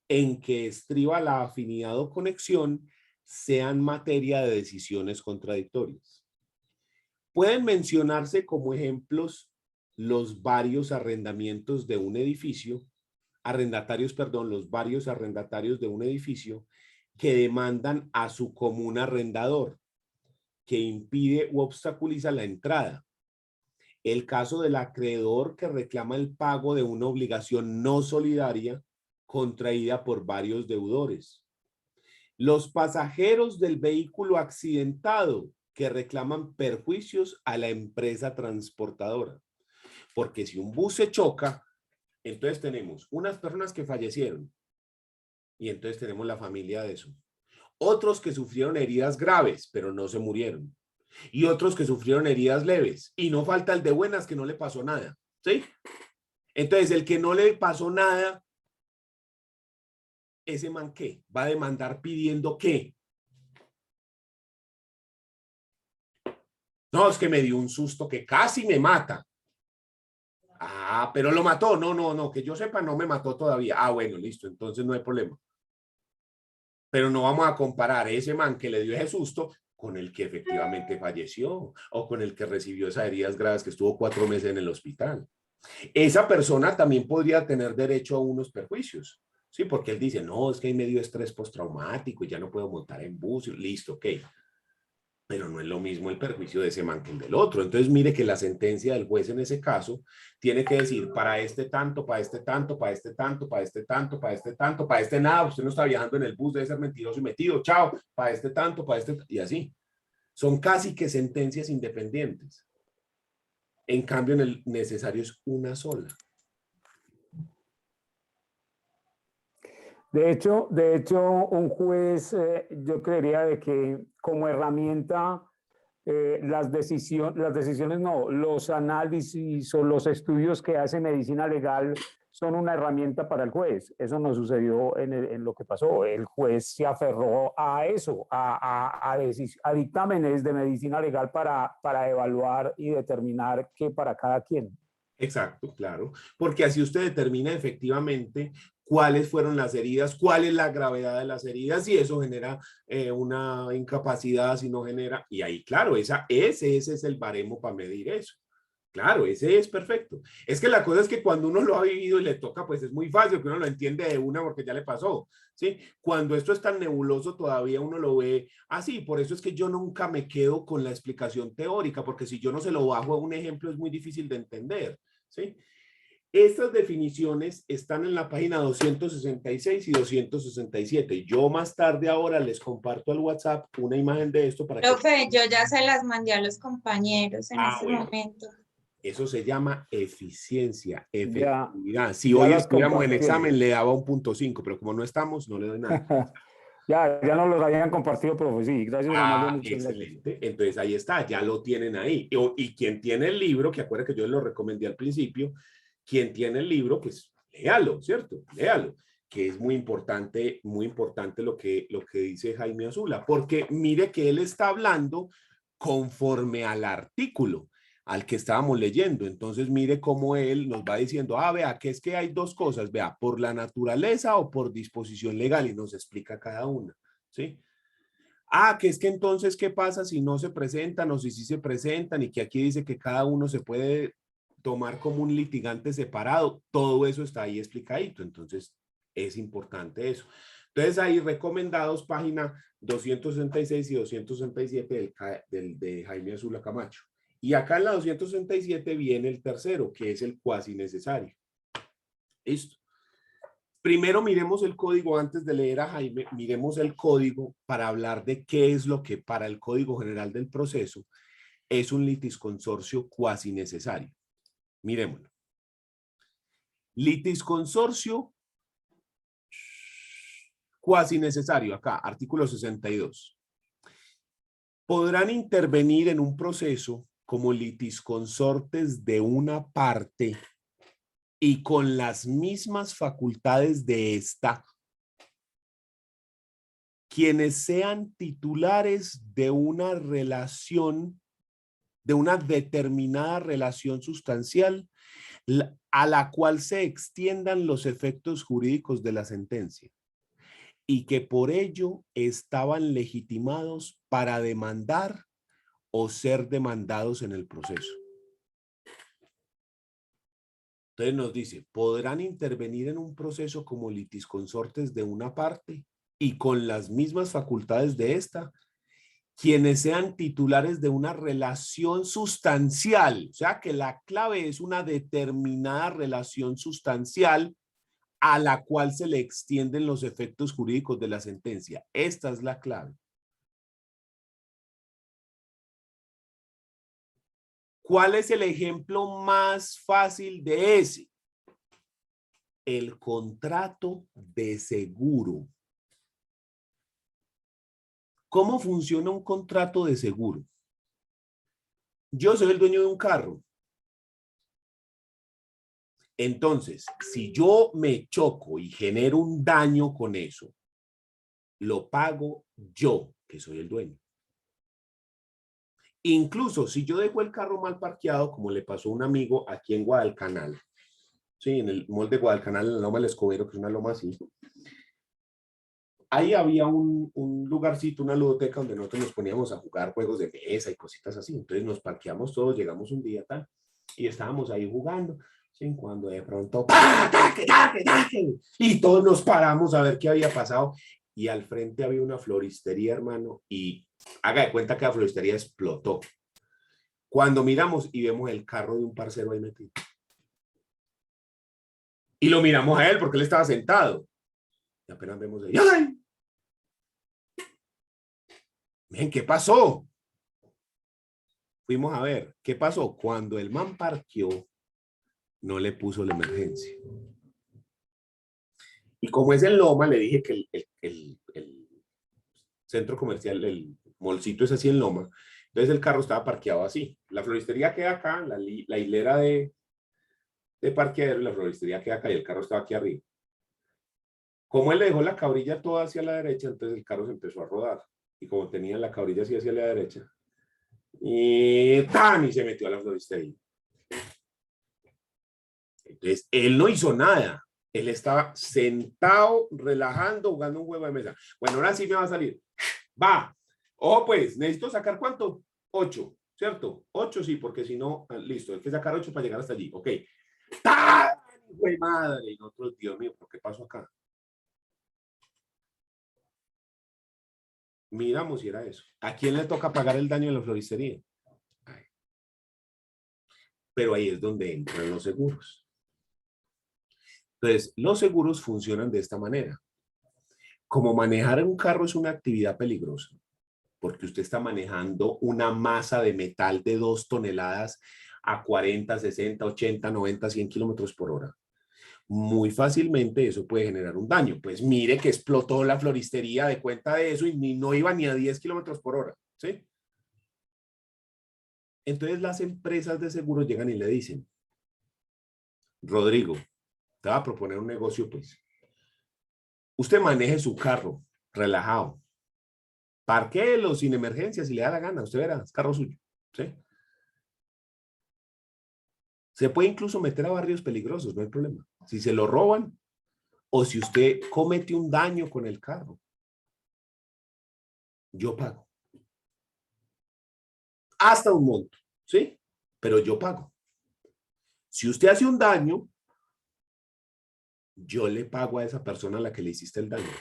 en que estriba la afinidad o conexión sean materia de decisiones contradictorias. Pueden mencionarse como ejemplos los varios arrendamientos de un edificio, los varios arrendatarios de un edificio que demandan a su común arrendador, que impide u obstaculiza la entrada. El caso del acreedor que reclama el pago de una obligación no solidaria contraída por varios deudores. Los pasajeros del vehículo accidentado que reclaman perjuicios a la empresa transportadora. Porque si un bus se choca, entonces tenemos unas personas que fallecieron y entonces tenemos la familia de eso. Otros que sufrieron heridas graves, pero no se murieron. Y otros que sufrieron heridas leves. Y no falta el de buenas que no le pasó nada. ¿Sí? Entonces, el que no le pasó nada, ese man, ¿qué? Va a demandar pidiendo ¿qué? No, es que me dio un susto que casi me mata. Ah, pero lo mató. No, que yo sepa no me mató todavía. Ah, bueno, listo, entonces no hay problema. Pero no vamos a comparar ese man que le dio ese susto con el que efectivamente falleció o con el que recibió esas heridas graves que estuvo 4 meses en el hospital. Esa persona también podría tener derecho a unos perjuicios, ¿sí? Porque él dice, no, es que hay medio estrés postraumático y ya no puedo montar en bus. Listo, ok. pero no es lo mismo el perjuicio de ese man que el del otro. Entonces, mire que la sentencia del juez en ese caso tiene que decir para este tanto, para este tanto, para este tanto, para este tanto, para este tanto, para este nada, usted no está viajando en el bus, debe ser mentiroso y metido, chao, para este tanto, para este, y así. Son casi que sentencias independientes. En cambio, en el necesario es una sola. De hecho, un juez, yo creería de que como herramienta, los análisis o los estudios que hace medicina legal son una herramienta para el juez. Eso no sucedió en lo que pasó. El juez se aferró a eso, a dictámenes de medicina legal para evaluar y determinar qué para cada quien. Exacto, claro, porque así usted determina efectivamente cuáles fueron las heridas, cuál es la gravedad de las heridas, si eso genera una incapacidad, si no genera, y ahí claro, ese es el baremo para medir eso. Claro, ese es perfecto. Es que la cosa es que cuando uno lo ha vivido y le toca, pues es muy fácil que uno lo entiende de una porque ya le pasó, ¿sí? Cuando esto es tan nebuloso todavía uno lo ve así, por eso es que yo nunca me quedo con la explicación teórica, porque si yo no se lo bajo a un ejemplo es muy difícil de entender, ¿sí? Estas definiciones están en la página 266 y 267. Yo más tarde ahora les comparto al WhatsApp una imagen de esto para que... Profe, yo ya se las mandé a los compañeros en este bueno. momento. Eso se llama eficiencia, efectividad. Ya, si ya hoy las estuviéramos en compartieron. examen, le daba un 0.5, pero como no estamos, no le doy nada. Ya nos los habían compartido, profe. Sí, gracias. Muchas Excelente. Gracias. Entonces ahí está, ya lo tienen ahí. Y quien tiene el libro, que acuerda que yo lo recomendé al principio, quien tiene el libro, pues léalo, ¿cierto? Léalo, que es muy importante lo que dice Jaime Azula, porque mire que él está hablando conforme al artículo al que estábamos leyendo. Entonces, mire cómo él nos va diciendo, vea, que es que hay dos cosas, vea, por la naturaleza o por disposición legal, y nos explica cada una, ¿sí? Que es que entonces, ¿qué pasa si no se presentan o si sí se presentan? Y que aquí dice que cada uno se puede tomar como un litigante separado. Todo eso está ahí explicadito. Entonces, es importante eso. Entonces, ahí recomendados, página 266 y 267 de Jaime Azula Camacho. Y acá en la 267 viene el tercero, que es el cuasi necesario. Listo. Primero miremos el código antes de leer a Jaime, miremos el código para hablar de qué es lo que para el Código General del Proceso es un litisconsorcio cuasi necesario. Miremoslo. Litisconsorcio cuasi necesario, acá, artículo 62. Podrán intervenir en un proceso como litisconsortes de una parte y con las mismas facultades de esta, quienes sean titulares de una relación, de una determinada relación sustancial, a la cual se extiendan los efectos jurídicos de la sentencia, y que por ello estaban legitimados para demandar o ser demandados en el proceso. Entonces nos dice, podrán intervenir en un proceso como litisconsortes de una parte y con las mismas facultades de esta, quienes sean titulares de una relación sustancial. O sea que la clave es una determinada relación sustancial a la cual se le extienden los efectos jurídicos de la sentencia. Esta es la clave. ¿Cuál es el ejemplo más fácil de ese? El contrato de seguro. ¿Cómo funciona un contrato de seguro? Yo soy el dueño de un carro. Entonces, si yo me choco y genero un daño con eso, lo pago yo, que soy el dueño. Incluso si yo dejo el carro mal parqueado, como le pasó a un amigo aquí en Guadalcanal, sí, en el mall de Guadalcanal, en la Loma del Escobedo, que es una loma así, ahí había un lugarcito, una ludoteca donde nosotros nos poníamos a jugar juegos de mesa y cositas así. Entonces nos parqueamos todos, llegamos un día tal, y estábamos ahí jugando, ¿sí? Cuando de pronto, ¡taque! Y todos nos paramos a ver qué había pasado. y al frente había una floristería, hermano, y haga de cuenta que la floristería explotó. Cuando miramos y vemos el carro de un parcero ahí metido. Y lo miramos a él porque él estaba sentado. Y apenas vemos ahí. ¡Ay! Miren, ¿qué pasó? Fuimos a ver, ¿qué pasó? Cuando el man parqueó, no le puso la emergencia. Y como es en Loma, le dije que el centro comercial, el molcito es así en Loma, entonces el carro estaba parqueado así. La floristería queda acá, la hilera de parqueadero, y la floristería queda acá y el carro estaba aquí arriba. Como él le dejó la cabrilla toda hacia la derecha, entonces el carro se empezó a rodar. Y como tenía la cabrilla así hacia la derecha, y ¡tan! Y se metió a la floristería. Entonces, él no hizo nada. Él estaba sentado, relajando, jugando un juego de mesa. Bueno, ahora sí me va a salir. Va. Ojo, pues, necesito sacar ¿cuánto? 8, ¿cierto? 8 sí, porque si no, listo, hay que sacar 8 para llegar hasta allí. Ok. ¡Tan! ¡Güey, madre! Y nosotros, Dios mío, ¿por qué pasó acá? Miramos si era eso. ¿A quién le toca pagar el daño de la floristería? Ay. Pero ahí es donde entran los seguros. Entonces, los seguros funcionan de esta manera. Como manejar un carro es una actividad peligrosa, porque usted está manejando una masa de metal de 2 toneladas a 40, 60, 80, 90, 100 kilómetros por hora. Muy fácilmente eso puede generar un daño. Pues mire que explotó la floristería de cuenta de eso y no iba ni a 10 kilómetros por hora, ¿sí? Entonces las empresas de seguros llegan y le dicen, Rodrigo, te va a proponer un negocio, pues. Usted maneje su carro, relajado. Parquéelo sin emergencia, si le da la gana. Usted verá, es carro suyo, ¿sí? Se puede incluso meter a barrios peligrosos, no hay problema. Si se lo roban o si usted comete un daño con el carro, yo pago. Hasta un monto, ¿sí? Pero yo pago. Si usted hace un daño, yo le pago a esa persona a la que le hiciste el daño.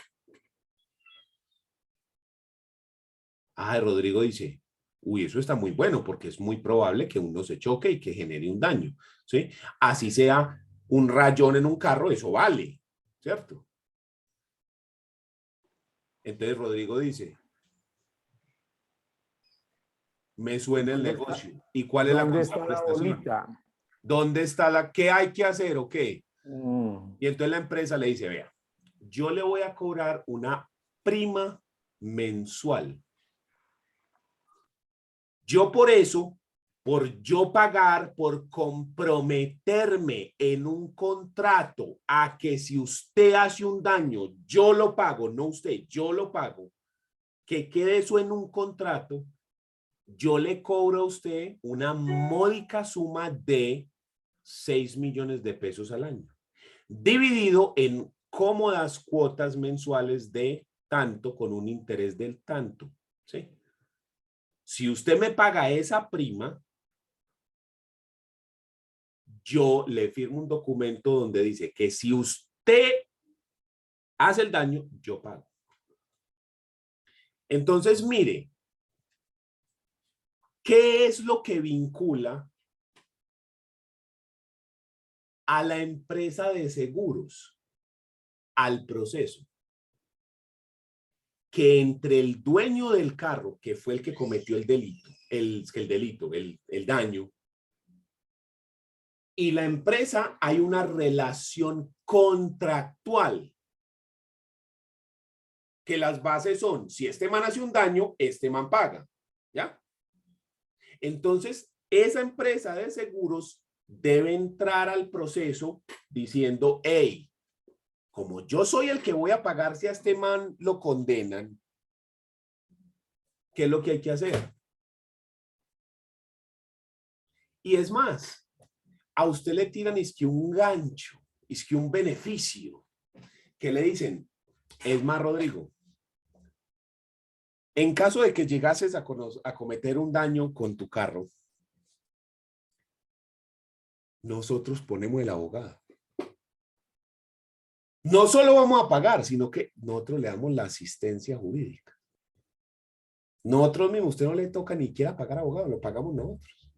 Ah, Rodrigo dice, uy, eso está muy bueno porque es muy probable que uno se choque y que genere un daño, ¿sí? Así sea un rayón en un carro, eso vale, ¿cierto? Entonces Rodrigo dice, me suena el negocio. ¿Y cuál es la ¿Dónde está la contraprestación? bolita? ¿Dónde está qué hay que hacer o qué? Y entonces la empresa le dice, vea, yo le voy a cobrar una prima mensual. Yo por eso, por yo pagar, por comprometerme en un contrato a que si usted hace un daño, yo lo pago, no usted, yo lo pago, que quede eso en un contrato, yo le cobro a usted una módica suma de 6 millones de pesos al año, dividido en cómodas cuotas mensuales de tanto con un interés del tanto, ¿sí? Si usted me paga esa prima, yo le firmo un documento donde dice que si usted hace el daño, yo pago. Entonces, mire, ¿qué es lo que vincula a la empresa de seguros al proceso? Que entre el dueño del carro, que fue el que cometió el delito, el daño, y la empresa hay una relación contractual. Que las bases son, si este man hace un daño, este man paga, ¿ya? Entonces, esa empresa de seguros debe entrar al proceso diciendo, hey, como yo soy el que voy a pagar si a este man lo condenan, ¿qué es lo que hay que hacer? Y es más, a usted le tiran es que un gancho, es que un beneficio, que le dicen, es más, Rodrigo, en caso de que llegases a cometer un daño con tu carro, nosotros ponemos el abogado. No solo vamos a pagar, sino que nosotros le damos la asistencia jurídica. Nosotros mismos, usted no le toca ni siquiera pagar abogado, lo pagamos nosotros.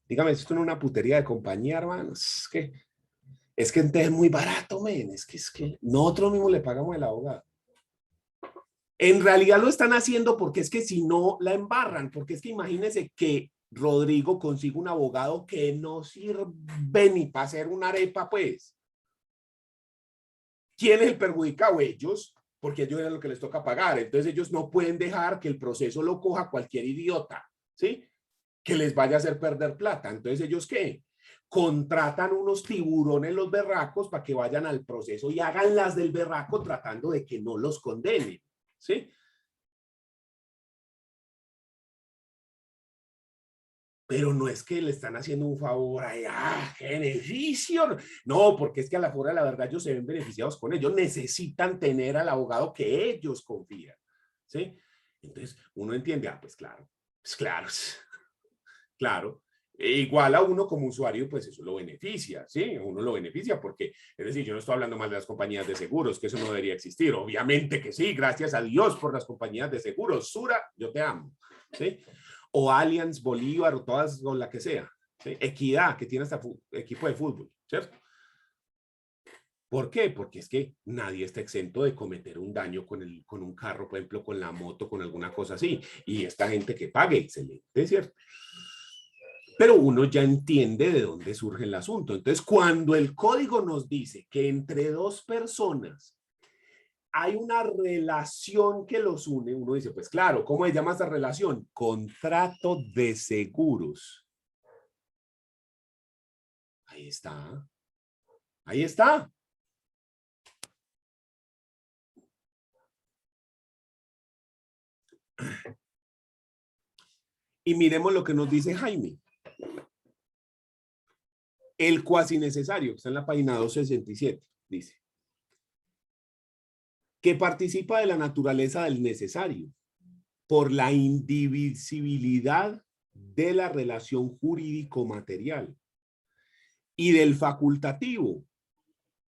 Dígame, esto no es una putería de compañía, hermanos. Es que entonces es muy barato, men. Es que nosotros mismos le pagamos el abogado. En realidad lo están haciendo porque es que si no la embarran, porque es que imagínense que Rodrigo consiga un abogado que no sirve ni para hacer una arepa, pues. ¿Quién es el perjudicado? Ellos, porque ellos eran lo que les toca pagar. Entonces ellos no pueden dejar que el proceso lo coja cualquier idiota, ¿sí? Que les vaya a hacer perder plata. Entonces ellos, ¿qué? Contratan unos tiburones los berracos para que vayan al proceso y hagan las del berraco tratando de que no los condenen, ¿sí? Pero no es que le están haciendo un favor, ay, qué beneficio. No, porque es que a la hora de la verdad ellos se ven beneficiados con ellos. Necesitan tener al abogado que ellos confían, ¿sí? Entonces uno entiende, pues claro, claro. Igual a uno como usuario, pues eso lo beneficia, ¿sí? Uno lo beneficia porque, es decir, yo no estoy hablando mal de las compañías de seguros, que eso no debería existir. Obviamente que sí, gracias a Dios por las compañías de seguros. Sura, yo te amo, ¿sí? O Allianz, Bolívar, o todas, o la que sea, ¿sí? Equidad, que tiene hasta equipo de fútbol, ¿cierto? ¿Por qué? Porque es que nadie está exento de cometer un daño con un carro, por ejemplo, con la moto, con alguna cosa así. Y esta gente que pague, excelente, ¿cierto? Pero uno ya entiende de dónde surge el asunto. Entonces, cuando el código nos dice que entre dos personas hay una relación que los une, uno dice, pues claro, ¿cómo se llama esa relación? Contrato de seguros. Ahí está. Ahí está. Y miremos lo que nos dice Jaime. El cuasi necesario, que está en la página 267, dice que participa de la naturaleza del necesario por la indivisibilidad de la relación jurídico-material y del facultativo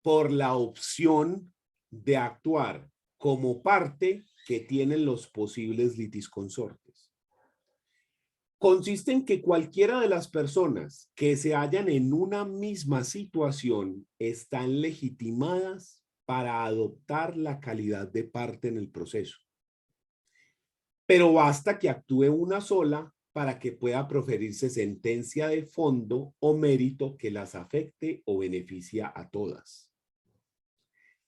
por la opción de actuar como parte que tienen los posibles litisconsortes. Consiste en que cualquiera de las personas que se hallan en una misma situación están legitimadas para adoptar la calidad de parte en el proceso. Pero basta que actúe una sola para que pueda proferirse sentencia de fondo o mérito que las afecte o beneficia a todas.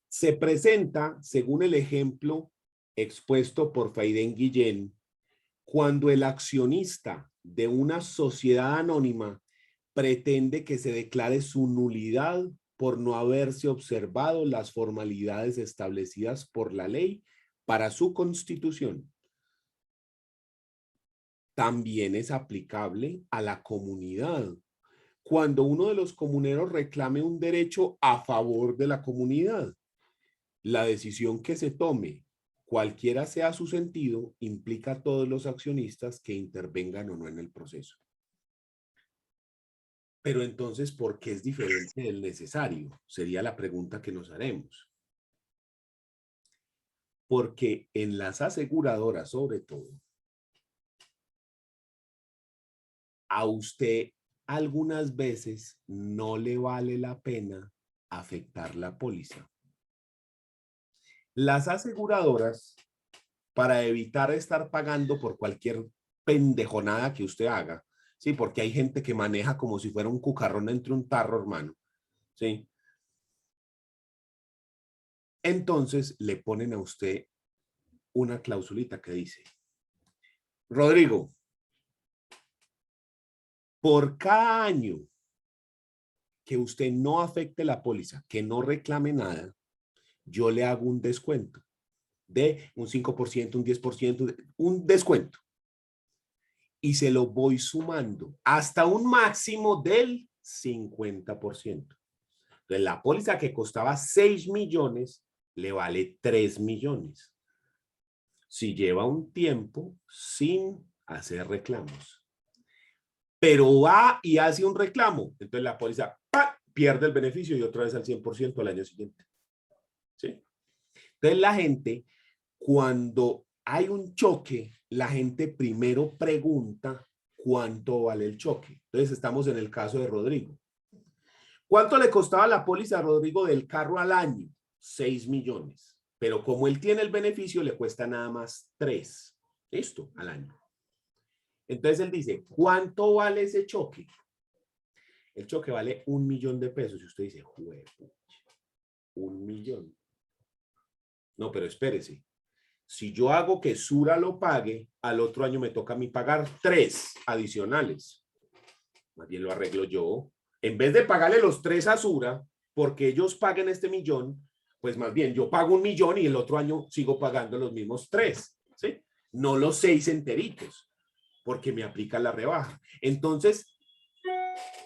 Se presenta, según el ejemplo expuesto por Faidén Guillén, cuando el accionista de una sociedad anónima pretende que se declare su nulidad por no haberse observado las formalidades establecidas por la ley para su constitución. También es aplicable a la comunidad, cuando uno de los comuneros reclame un derecho a favor de la comunidad. La decisión que se tome, cualquiera sea su sentido, implica a todos los accionistas que intervengan o no en el proceso. Pero entonces, ¿por qué es diferente del necesario? Sería la pregunta que nos haremos. Porque en las aseguradoras, sobre todo, a usted algunas veces no le vale la pena afectar la póliza. Las aseguradoras, para evitar estar pagando por cualquier pendejonada que usted haga, sí, porque hay gente que maneja como si fuera un cucarrón entre un tarro, hermano, sí. Entonces le ponen a usted una clausulita que dice, Rodrigo, por cada año que usted no afecte la póliza, que no reclame nada, yo le hago un descuento de un 5%, un 10%, un descuento. Y se lo voy sumando hasta un máximo del 50%. Entonces, la póliza que costaba 6 millones le vale 3 millones. Si lleva un tiempo sin hacer reclamos. Pero va y hace un reclamo. Entonces la póliza pierde el beneficio y otra vez al 100% al año siguiente. ¿Sí? Entonces la gente, cuando hay un choque, la gente primero pregunta cuánto vale el choque. Entonces estamos en el caso de Rodrigo. ¿Cuánto le costaba la póliza a Rodrigo del carro al año? 6 millones. Pero como él tiene el beneficio, le cuesta nada más 3. Listo, al año. Entonces él dice, ¿cuánto vale ese choque? El choque vale 1 millón de pesos. Y usted dice, juepucha, 1 millón. No, pero espérese. Si yo hago que Sura lo pague, al otro año me toca a mí pagar 3 adicionales. Más bien lo arreglo yo. En vez de pagarle los 3 a Sura, porque ellos paguen este millón, pues más bien yo pago 1 millón y el otro año sigo pagando los mismos 3, ¿sí? No los 6 enteritos, porque me aplica la rebaja. Entonces,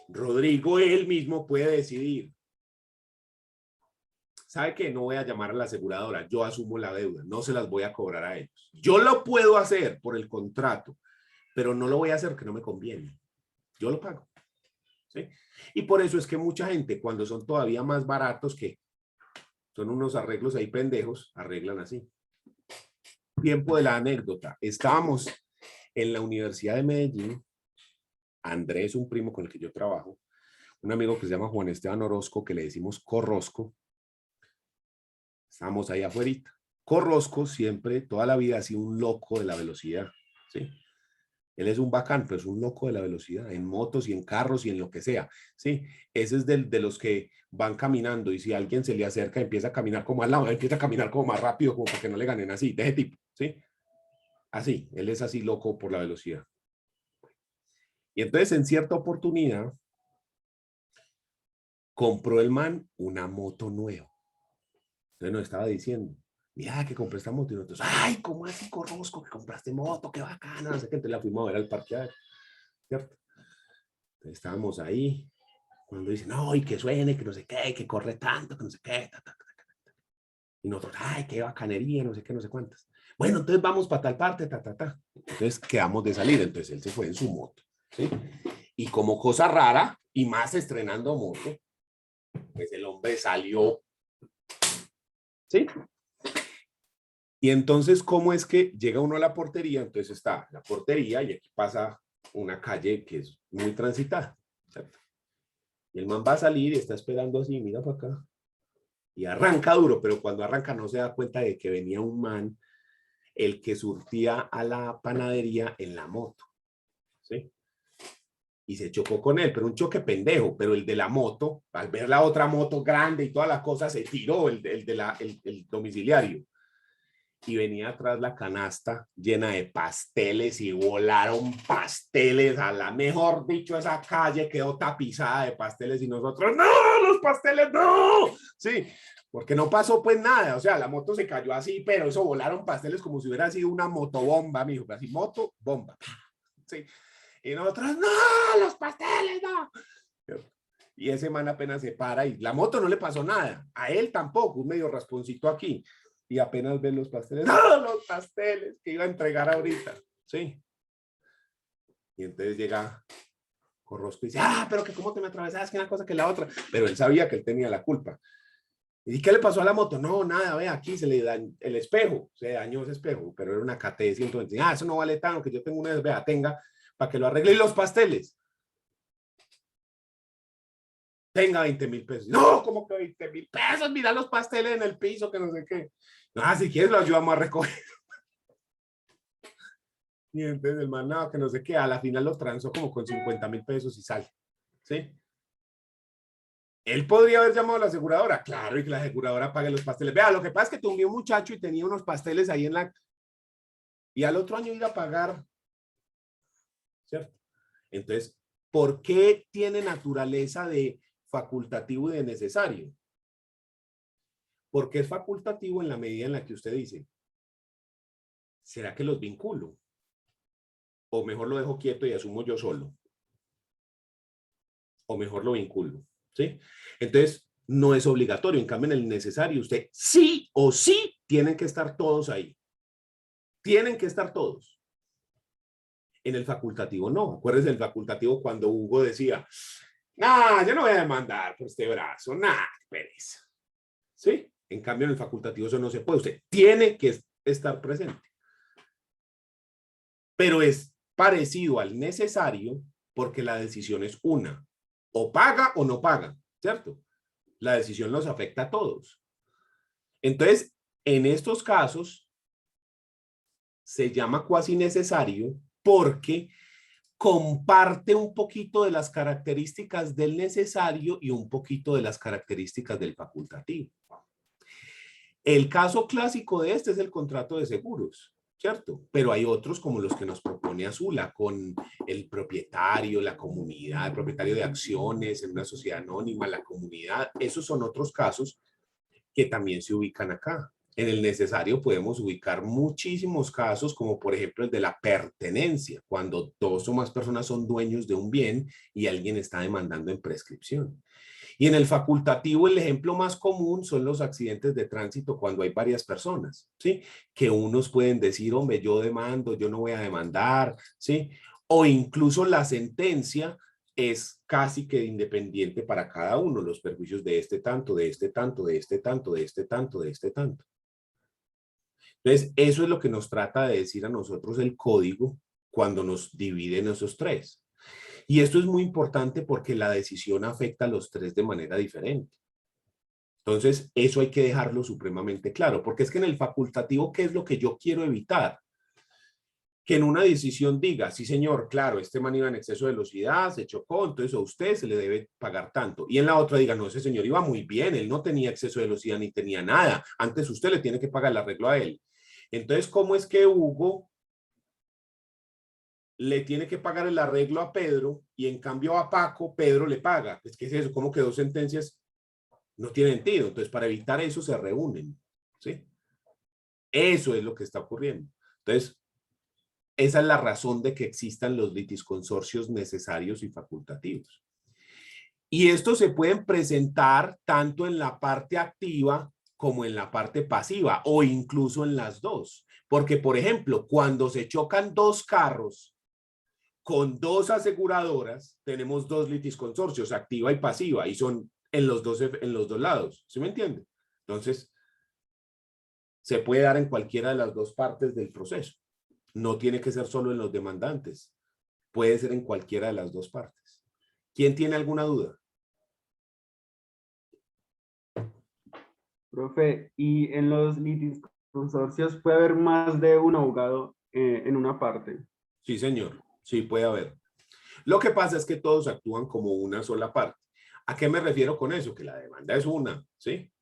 Rodrigo él mismo puede decidir. ¿Sabe qué? No voy a llamar a la aseguradora, yo asumo la deuda, no se las voy a cobrar a ellos. Yo lo puedo hacer por el contrato, pero no lo voy a hacer porque no me conviene. Yo lo pago. ¿Sí? Y por eso es que mucha gente, cuando son todavía más baratos, que son unos arreglos ahí pendejos, arreglan así. Tiempo de la anécdota. Estábamos en la Universidad de Medellín. Andrés, un primo con el que yo trabajo, un amigo que se llama Juan Esteban Orozco, que le decimos Corrosco. Estábamos ahí afuera. Corrosco siempre, toda la vida ha sido un loco de la velocidad, ¿sí? Él es un bacán, pero es un loco de la velocidad, en motos y en carros y en lo que sea, ¿sí? Ese es de los que van caminando y si alguien se le acerca, empieza a caminar como al lado, empieza a caminar como más rápido, como para que no le ganen así, de ese tipo, ¿sí? Así, él es así loco por la velocidad. Y entonces, en cierta oportunidad, compró el man una moto nueva. Entonces nos estaba diciendo, mira que compré esta moto y nosotros, ay, ¿cómo así, Corrosco, que compraste moto? Qué bacana, no sé qué. Entonces la fuimos a ver al parqueadero, ¿cierto? Entonces estábamos ahí, cuando dice, no, y que suene, que no sé qué, que corre tanto, que no sé qué, ta, ta, ta, ta, ta. Y nosotros, ay, qué bacanería, no sé qué, no sé cuántas. Bueno, entonces vamos para tal parte, ta, ta, ta. Entonces quedamos de salir, entonces él se fue en su moto, ¿sí? Y como cosa rara, y más estrenando moto, pues el hombre salió, ¿sí? Y entonces, ¿cómo es que llega uno a la portería? Entonces está la portería y aquí pasa una calle que es muy transitada, ¿cierto? Y el man va a salir y está esperando así, mira para acá. Y arranca duro, pero cuando arranca no se da cuenta de que venía un man, el que surtía a la panadería en la moto, ¿sí? Y se chocó con él, pero un choque pendejo, pero el de la moto, al ver la otra moto grande y toda la cosa, se tiró el domiciliario. Y venía atrás la canasta llena de pasteles y volaron pasteles a la, mejor dicho, esa calle quedó tapizada de pasteles y nosotros, ¡no, los pasteles, no! Sí, porque no pasó pues nada, o sea, la moto se cayó así, pero eso volaron pasteles como si hubiera sido una motobomba, mijo, así, moto, bomba. Sí, y nosotros, ¡no, los pasteles, no! Y ese man apenas se para y la moto no le pasó nada, a él tampoco, un medio rasponcito aquí. Y apenas ven los pasteles, ¡ah, los pasteles que iba a entregar ahorita! Sí. Y entonces llega Corrosco y dice, ah, pero que cómo te me atravesas, que una cosa que la otra. Pero él sabía que él tenía la culpa. ¿Y qué le pasó a la moto? No, nada, ve, aquí se le dañó el espejo, se dañó ese espejo, pero era una KT 120. Ah, eso no vale tanto, que yo tengo una, vea, tenga, para que lo arregle. Y los pasteles. Tenga 20,000 pesos. No, ¿cómo que 20,000 pesos? Mira los pasteles en el piso, que no sé qué. Ah, si quieres lo ayudamos a recoger. Y entonces el man, no, que no sé qué, a la final lo transó como con 50,000 pesos y sale. ¿Sí? Él podría haber llamado a la aseguradora. Claro, y que la aseguradora pague los pasteles. Vea, lo que pasa es que tuve un muchacho y tenía unos pasteles ahí en la... Y al otro año ir a pagar. ¿Cierto? Entonces, ¿por qué tiene naturaleza de facultativo y de necesario? Porque es facultativo en la medida en la que usted dice, ¿será que los vinculo? O mejor lo dejo quieto y asumo yo solo. O mejor lo vinculo. ¿Sí? Entonces, no es obligatorio. En cambio, en el necesario, usted sí o sí tienen que estar todos ahí. Tienen que estar todos. En el facultativo no. Acuérdense del facultativo cuando Hugo decía, Nah, yo no voy a demandar por este brazo. Nah, qué pereza. ¿Sí? En cambio, en el facultativo eso no se puede. Usted tiene que estar presente. Pero es parecido al necesario porque la decisión es una. O paga o no paga, ¿cierto? La decisión los afecta a todos. Entonces, en estos casos, se llama cuasi necesario porque comparte un poquito de las características del necesario y un poquito de las características del facultativo. El caso clásico de este es el contrato de seguros, ¿cierto? Pero hay otros como los que nos propone Azula, con el propietario, la comunidad, el propietario de acciones en una sociedad anónima, la comunidad. Esos son otros casos que también se ubican acá. En el necesario podemos ubicar muchísimos casos, como por ejemplo el de la pertenencia, cuando dos o más personas son dueños de un bien y alguien está demandando en prescripción. Y en el facultativo, el ejemplo más común son los accidentes de tránsito cuando hay varias personas, ¿sí? Que unos pueden decir, hombre, yo demando, yo no voy a demandar, ¿sí? O incluso la sentencia es casi que independiente para cada uno, los perjuicios de este tanto, de este tanto, de este tanto, de este tanto, de este tanto. Entonces, eso es lo que nos trata de decir a nosotros el código cuando nos divide en esos tres. Y esto es muy importante porque la decisión afecta a los tres de manera diferente. Entonces, eso hay que dejarlo supremamente claro, porque es que en el facultativo, ¿qué es lo que yo quiero evitar? Que en una decisión diga, sí señor, claro, este man iba en exceso de velocidad, se chocó, entonces a usted se le debe pagar tanto. Y en la otra diga, no, ese señor iba muy bien, él no tenía exceso de velocidad ni tenía nada, antes usted le tiene que pagar el arreglo a él. Entonces, ¿cómo es que Hugo le tiene que pagar el arreglo a Pedro y en cambio a Paco, Pedro le paga? Es que es eso, como que dos sentencias no tienen sentido. Entonces, para evitar eso se reúnen, ¿sí? Eso es lo que está ocurriendo. Entonces, esa es la razón de que existan los litisconsorcios necesarios y facultativos. Y estos se pueden presentar tanto en la parte activa como en la parte pasiva o incluso en las dos. Porque, por ejemplo, cuando se chocan dos carros con dos aseguradoras, tenemos dos litisconsorcios, activa y pasiva, y son en los dos lados. ¿Sí me entiende? Entonces, se puede dar en cualquiera de las dos partes del proceso. No tiene que ser solo en los demandantes. Puede ser en cualquiera de las dos partes. ¿Quién tiene alguna duda? Profe, y en los litisconsorcios puede haber más de un abogado en una parte. Sí, señor. Sí, puede haber. Lo que pasa es que todos actúan como una sola parte. ¿A qué me refiero con eso? Que la demanda es una, ¿sí?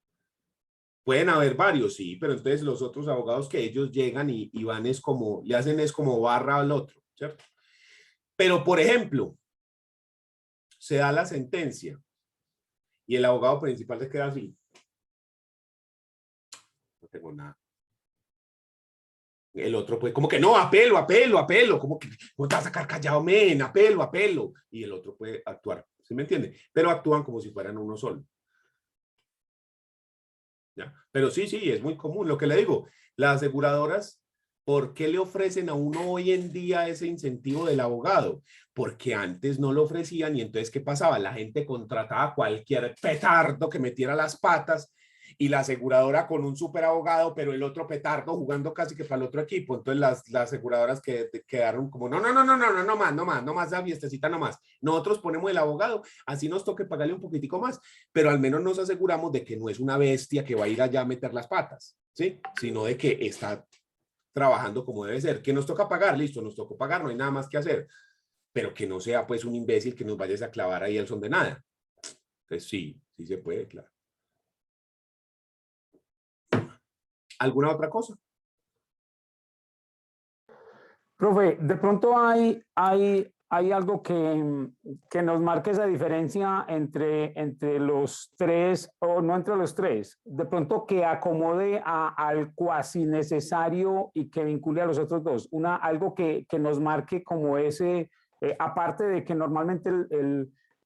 Pueden haber varios, sí, pero entonces los otros abogados que ellos llegan y van es como, le hacen es como barra al otro, ¿cierto? Pero, por ejemplo, se da la sentencia y el abogado principal se queda así. No tengo nada. El otro puede, como que no, apelo, apelo, apelo, como que no te vas a sacar callado, men, apelo, apelo. Y el otro puede actuar, ¿sí me entiende? Pero actúan como si fueran uno solo. ¿Ya? Pero sí, sí, es muy común. Lo que le digo, las aseguradoras, ¿por qué le ofrecen a uno hoy en día ese incentivo del abogado? Porque antes no lo ofrecían y entonces, ¿qué pasaba? La gente contrataba cualquier petardo que metiera las patas y la aseguradora con un súper abogado, pero el otro petardo jugando casi que para el otro equipo. Entonces las aseguradoras quedaron como, no más, la fiestecita no más. Nosotros ponemos el abogado, así nos toque pagarle un poquitico más, pero al menos nos aseguramos de que no es una bestia que va a ir allá a meter las patas, ¿sí? Sino de que está trabajando como debe ser. ¿Que nos toca pagar? Listo, nos tocó pagar, no hay nada más que hacer. Pero que no sea pues un imbécil que nos vayas a clavar ahí al son de nada. Entonces sí, sí se puede, claro. ¿Alguna otra cosa? Profe, de pronto hay algo que nos marque esa diferencia entre los tres, o no entre los tres, de pronto que acomode al cuasi necesario y que vincule a los otros dos. Algo que nos marque como ese, aparte de que normalmente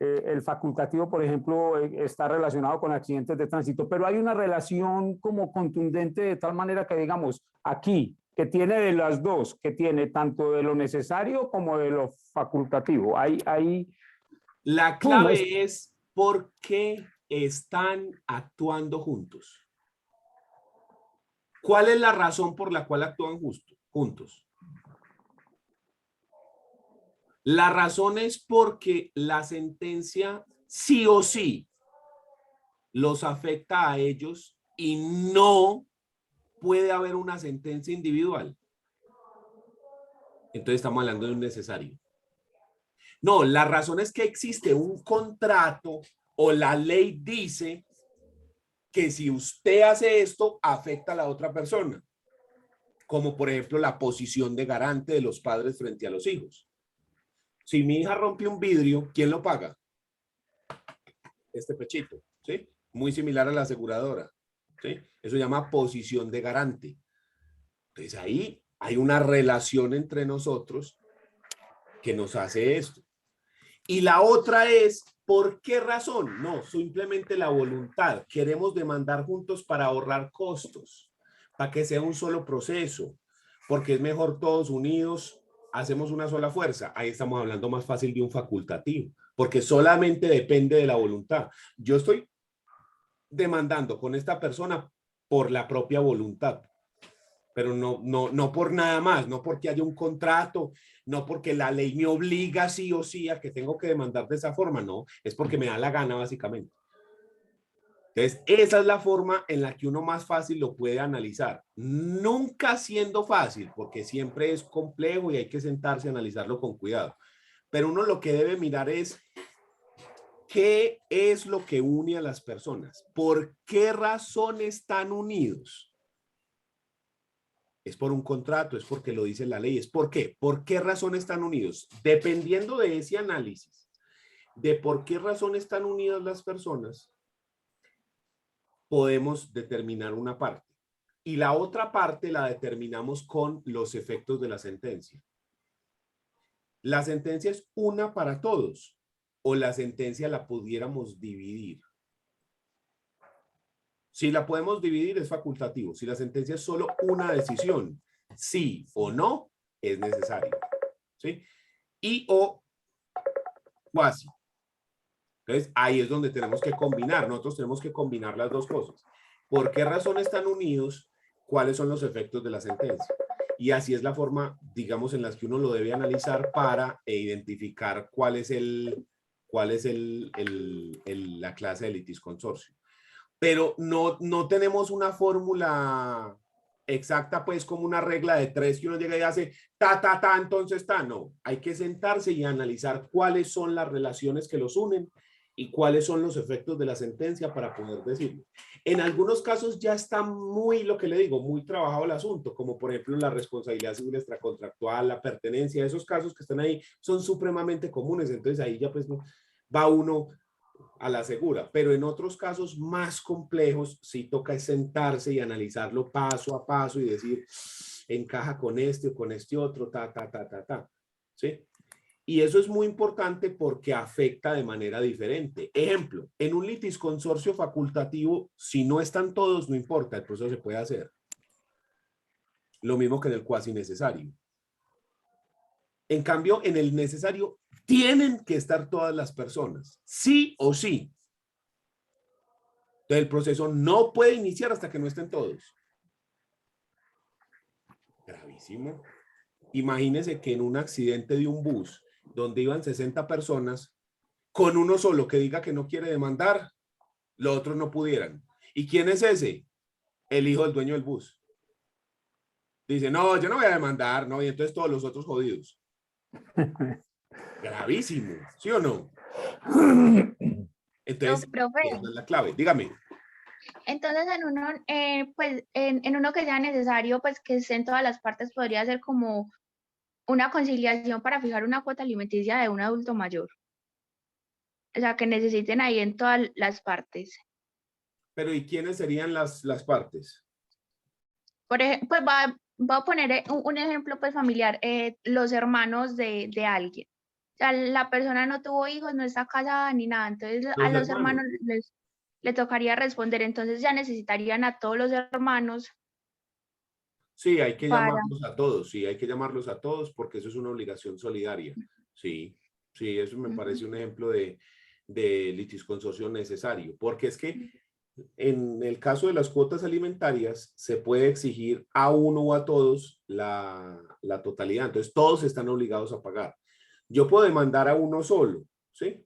el facultativo, por ejemplo, está relacionado con accidentes de tránsito, pero hay una relación como contundente de tal manera que digamos, aquí, que tiene de las dos, que tiene tanto de lo necesario como de lo facultativo. Hay La No, clave es por qué están actuando juntos. ¿Cuál es la razón por la cual actúan juntos? La razón es porque la sentencia sí o sí los afecta a ellos y no puede haber una sentencia individual. Entonces estamos hablando de un necesario. No, la razón es que existe un contrato o la ley dice que si usted hace esto, afecta a la otra persona. Como por ejemplo la posición de garante de los padres frente a los hijos. Si mi hija rompe un vidrio, ¿quién lo paga? Este pechito, ¿sí? Muy similar a la aseguradora, ¿sí? Eso se llama posición de garante. Entonces ahí hay una relación entre nosotros que nos hace esto. Y la otra es, ¿por qué razón? No, simplemente la voluntad. Queremos demandar juntos para ahorrar costos, para que sea un solo proceso, porque es mejor todos unidos, hacemos una sola fuerza. Ahí estamos hablando más fácil de un facultativo, porque solamente depende de la voluntad. Yo estoy demandando con esta persona por la propia voluntad, pero no por nada más, no porque haya un contrato, no porque la ley me obliga sí o sí a que tengo que demandar de esa forma, no, es porque me da la gana básicamente. Entonces, esa es la forma en la que uno más fácil lo puede analizar. Nunca siendo fácil, porque siempre es complejo y hay que sentarse a analizarlo con cuidado. Pero uno lo que debe mirar es qué es lo que une a las personas, por qué razón están unidos. Es por un contrato, es porque lo dice la ley, es por qué. ¿Por qué razón están unidos? Dependiendo de ese análisis, de por qué razón están unidas las personas, podemos determinar una parte. Y la otra parte la determinamos con los efectos de la sentencia. La sentencia es una para todos, o la sentencia la pudiéramos dividir. Si la podemos dividir es facultativo. Si la sentencia es solo una decisión, sí o no, es necesario. ¿Sí? Y o cuasi. Entonces, ahí es donde tenemos que combinar. Nosotros tenemos que combinar las dos cosas. ¿Por qué razón están unidos? ¿Cuáles son los efectos de la sentencia? Y así es la forma, digamos, en la que uno lo debe analizar para identificar cuál es la clase de litis consorcio. Pero no tenemos una fórmula exacta, pues como una regla de 3 que uno llega y hace entonces no. Hay que sentarse y analizar cuáles son las relaciones que los unen y cuáles son los efectos de la sentencia para poder decirlo. En algunos casos ya está muy, lo que le digo, muy trabajado el asunto, como por ejemplo la responsabilidad civil extracontractual, la pertenencia, esos casos que están ahí son supremamente comunes, entonces ahí ya pues va uno a la segura, pero en otros casos más complejos sí toca sentarse y analizarlo paso a paso y decir, encaja con este o con este otro, ¿sí? Y eso es muy importante porque afecta de manera diferente. Ejemplo, en un litisconsorcio facultativo, si no están todos, no importa, el proceso se puede hacer. Lo mismo que en el cuasi necesario. En cambio, en el necesario tienen que estar todas las personas, sí o sí. Entonces el proceso no puede iniciar hasta que no estén todos. Gravísimo. Imagínense que en un accidente de un bus donde iban 60 personas, con uno solo que diga que no quiere demandar, los otros no pudieran. ¿Y quién es ese? El hijo del dueño del bus. Dice, no, yo no voy a demandar, no, y entonces todos los otros jodidos. Gravísimo, ¿sí o no? Entonces, profe, esa es la clave. Dígame. entonces en uno, pues en uno que sea necesario, pues que estén todas las partes, podría ser como una conciliación para fijar una cuota alimenticia de un adulto mayor. O sea, que necesiten ahí en todas las partes. Pero ¿y quiénes serían las partes? Por ejemplo, pues voy a poner un ejemplo pues familiar, los hermanos de alguien. O sea, la persona no tuvo hijos, no está casada ni nada, entonces a los hermanos le tocaría responder, entonces ya necesitarían a todos los hermanos Sí, hay que para... llamarlos a todos, sí, hay que llamarlos a todos porque eso es una obligación solidaria, sí. Sí, eso me parece un ejemplo de litisconsorcio necesario, porque es que en el caso de las cuotas alimentarias se puede exigir a uno o a todos la totalidad, entonces todos están obligados a pagar. Yo puedo demandar a uno solo, ¿sí?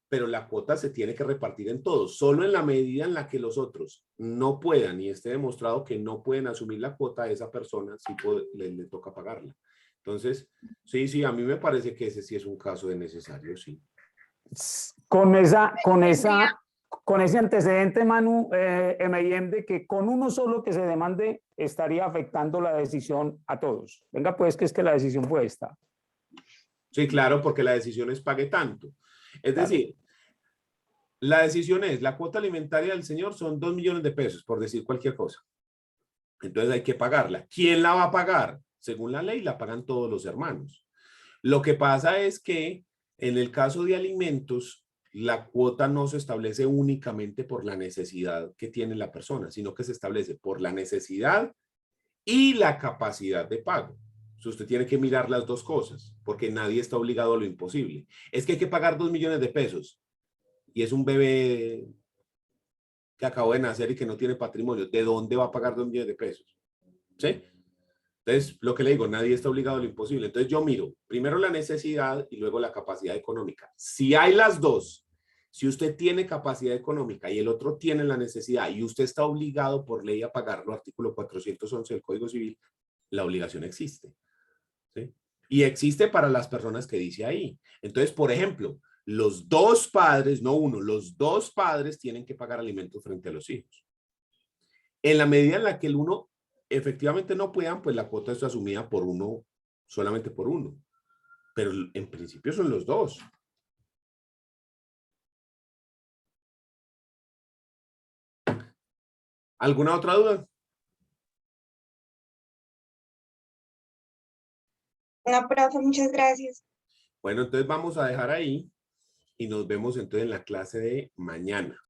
Pero la cuota se tiene que repartir en todos, solo en la medida en la que los otros no puedan y esté demostrado que no pueden asumir la cuota, a esa persona sí le toca pagarla. Entonces, sí, a mí me parece que ese sí es un caso de necesario, sí. Con ese antecedente, Manu, M&M, de que con uno solo que se demande estaría afectando la decisión a todos. Venga, pues, que es que la decisión fue esta. Sí, claro, porque la decisión es pague tanto. Es decir, la decisión es, la cuota alimentaria del señor son 2 millones de pesos, por decir cualquier cosa. Entonces hay que pagarla. ¿Quién la va a pagar? Según la ley, la pagan todos los hermanos. Lo que pasa es que en el caso de alimentos, la cuota no se establece únicamente por la necesidad que tiene la persona, sino que se establece por la necesidad y la capacidad de pago. Entonces usted tiene que mirar las dos cosas, porque nadie está obligado a lo imposible. Es que hay que pagar 2 millones de pesos y es un bebé que acabó de nacer y que no tiene patrimonio. ¿De dónde va a pagar 2 millones de pesos? ¿Sí? Entonces, lo que le digo, nadie está obligado a lo imposible. Entonces yo miro primero la necesidad y luego la capacidad económica. Si hay las dos, si usted tiene capacidad económica y el otro tiene la necesidad y usted está obligado por ley a pagarlo, artículo 411 del Código Civil, la obligación existe. ¿Sí? Y existe para las personas que dice ahí. Entonces, por ejemplo, los dos padres, no uno, los dos padres tienen que pagar alimentos frente a los hijos. En la medida en la que el uno efectivamente no puedan, pues la cuota es asumida por uno, solamente por uno. Pero en principio son los dos. ¿Alguna otra duda? No, profe, muchas gracias. Bueno, entonces vamos a dejar ahí y nos vemos entonces en la clase de mañana.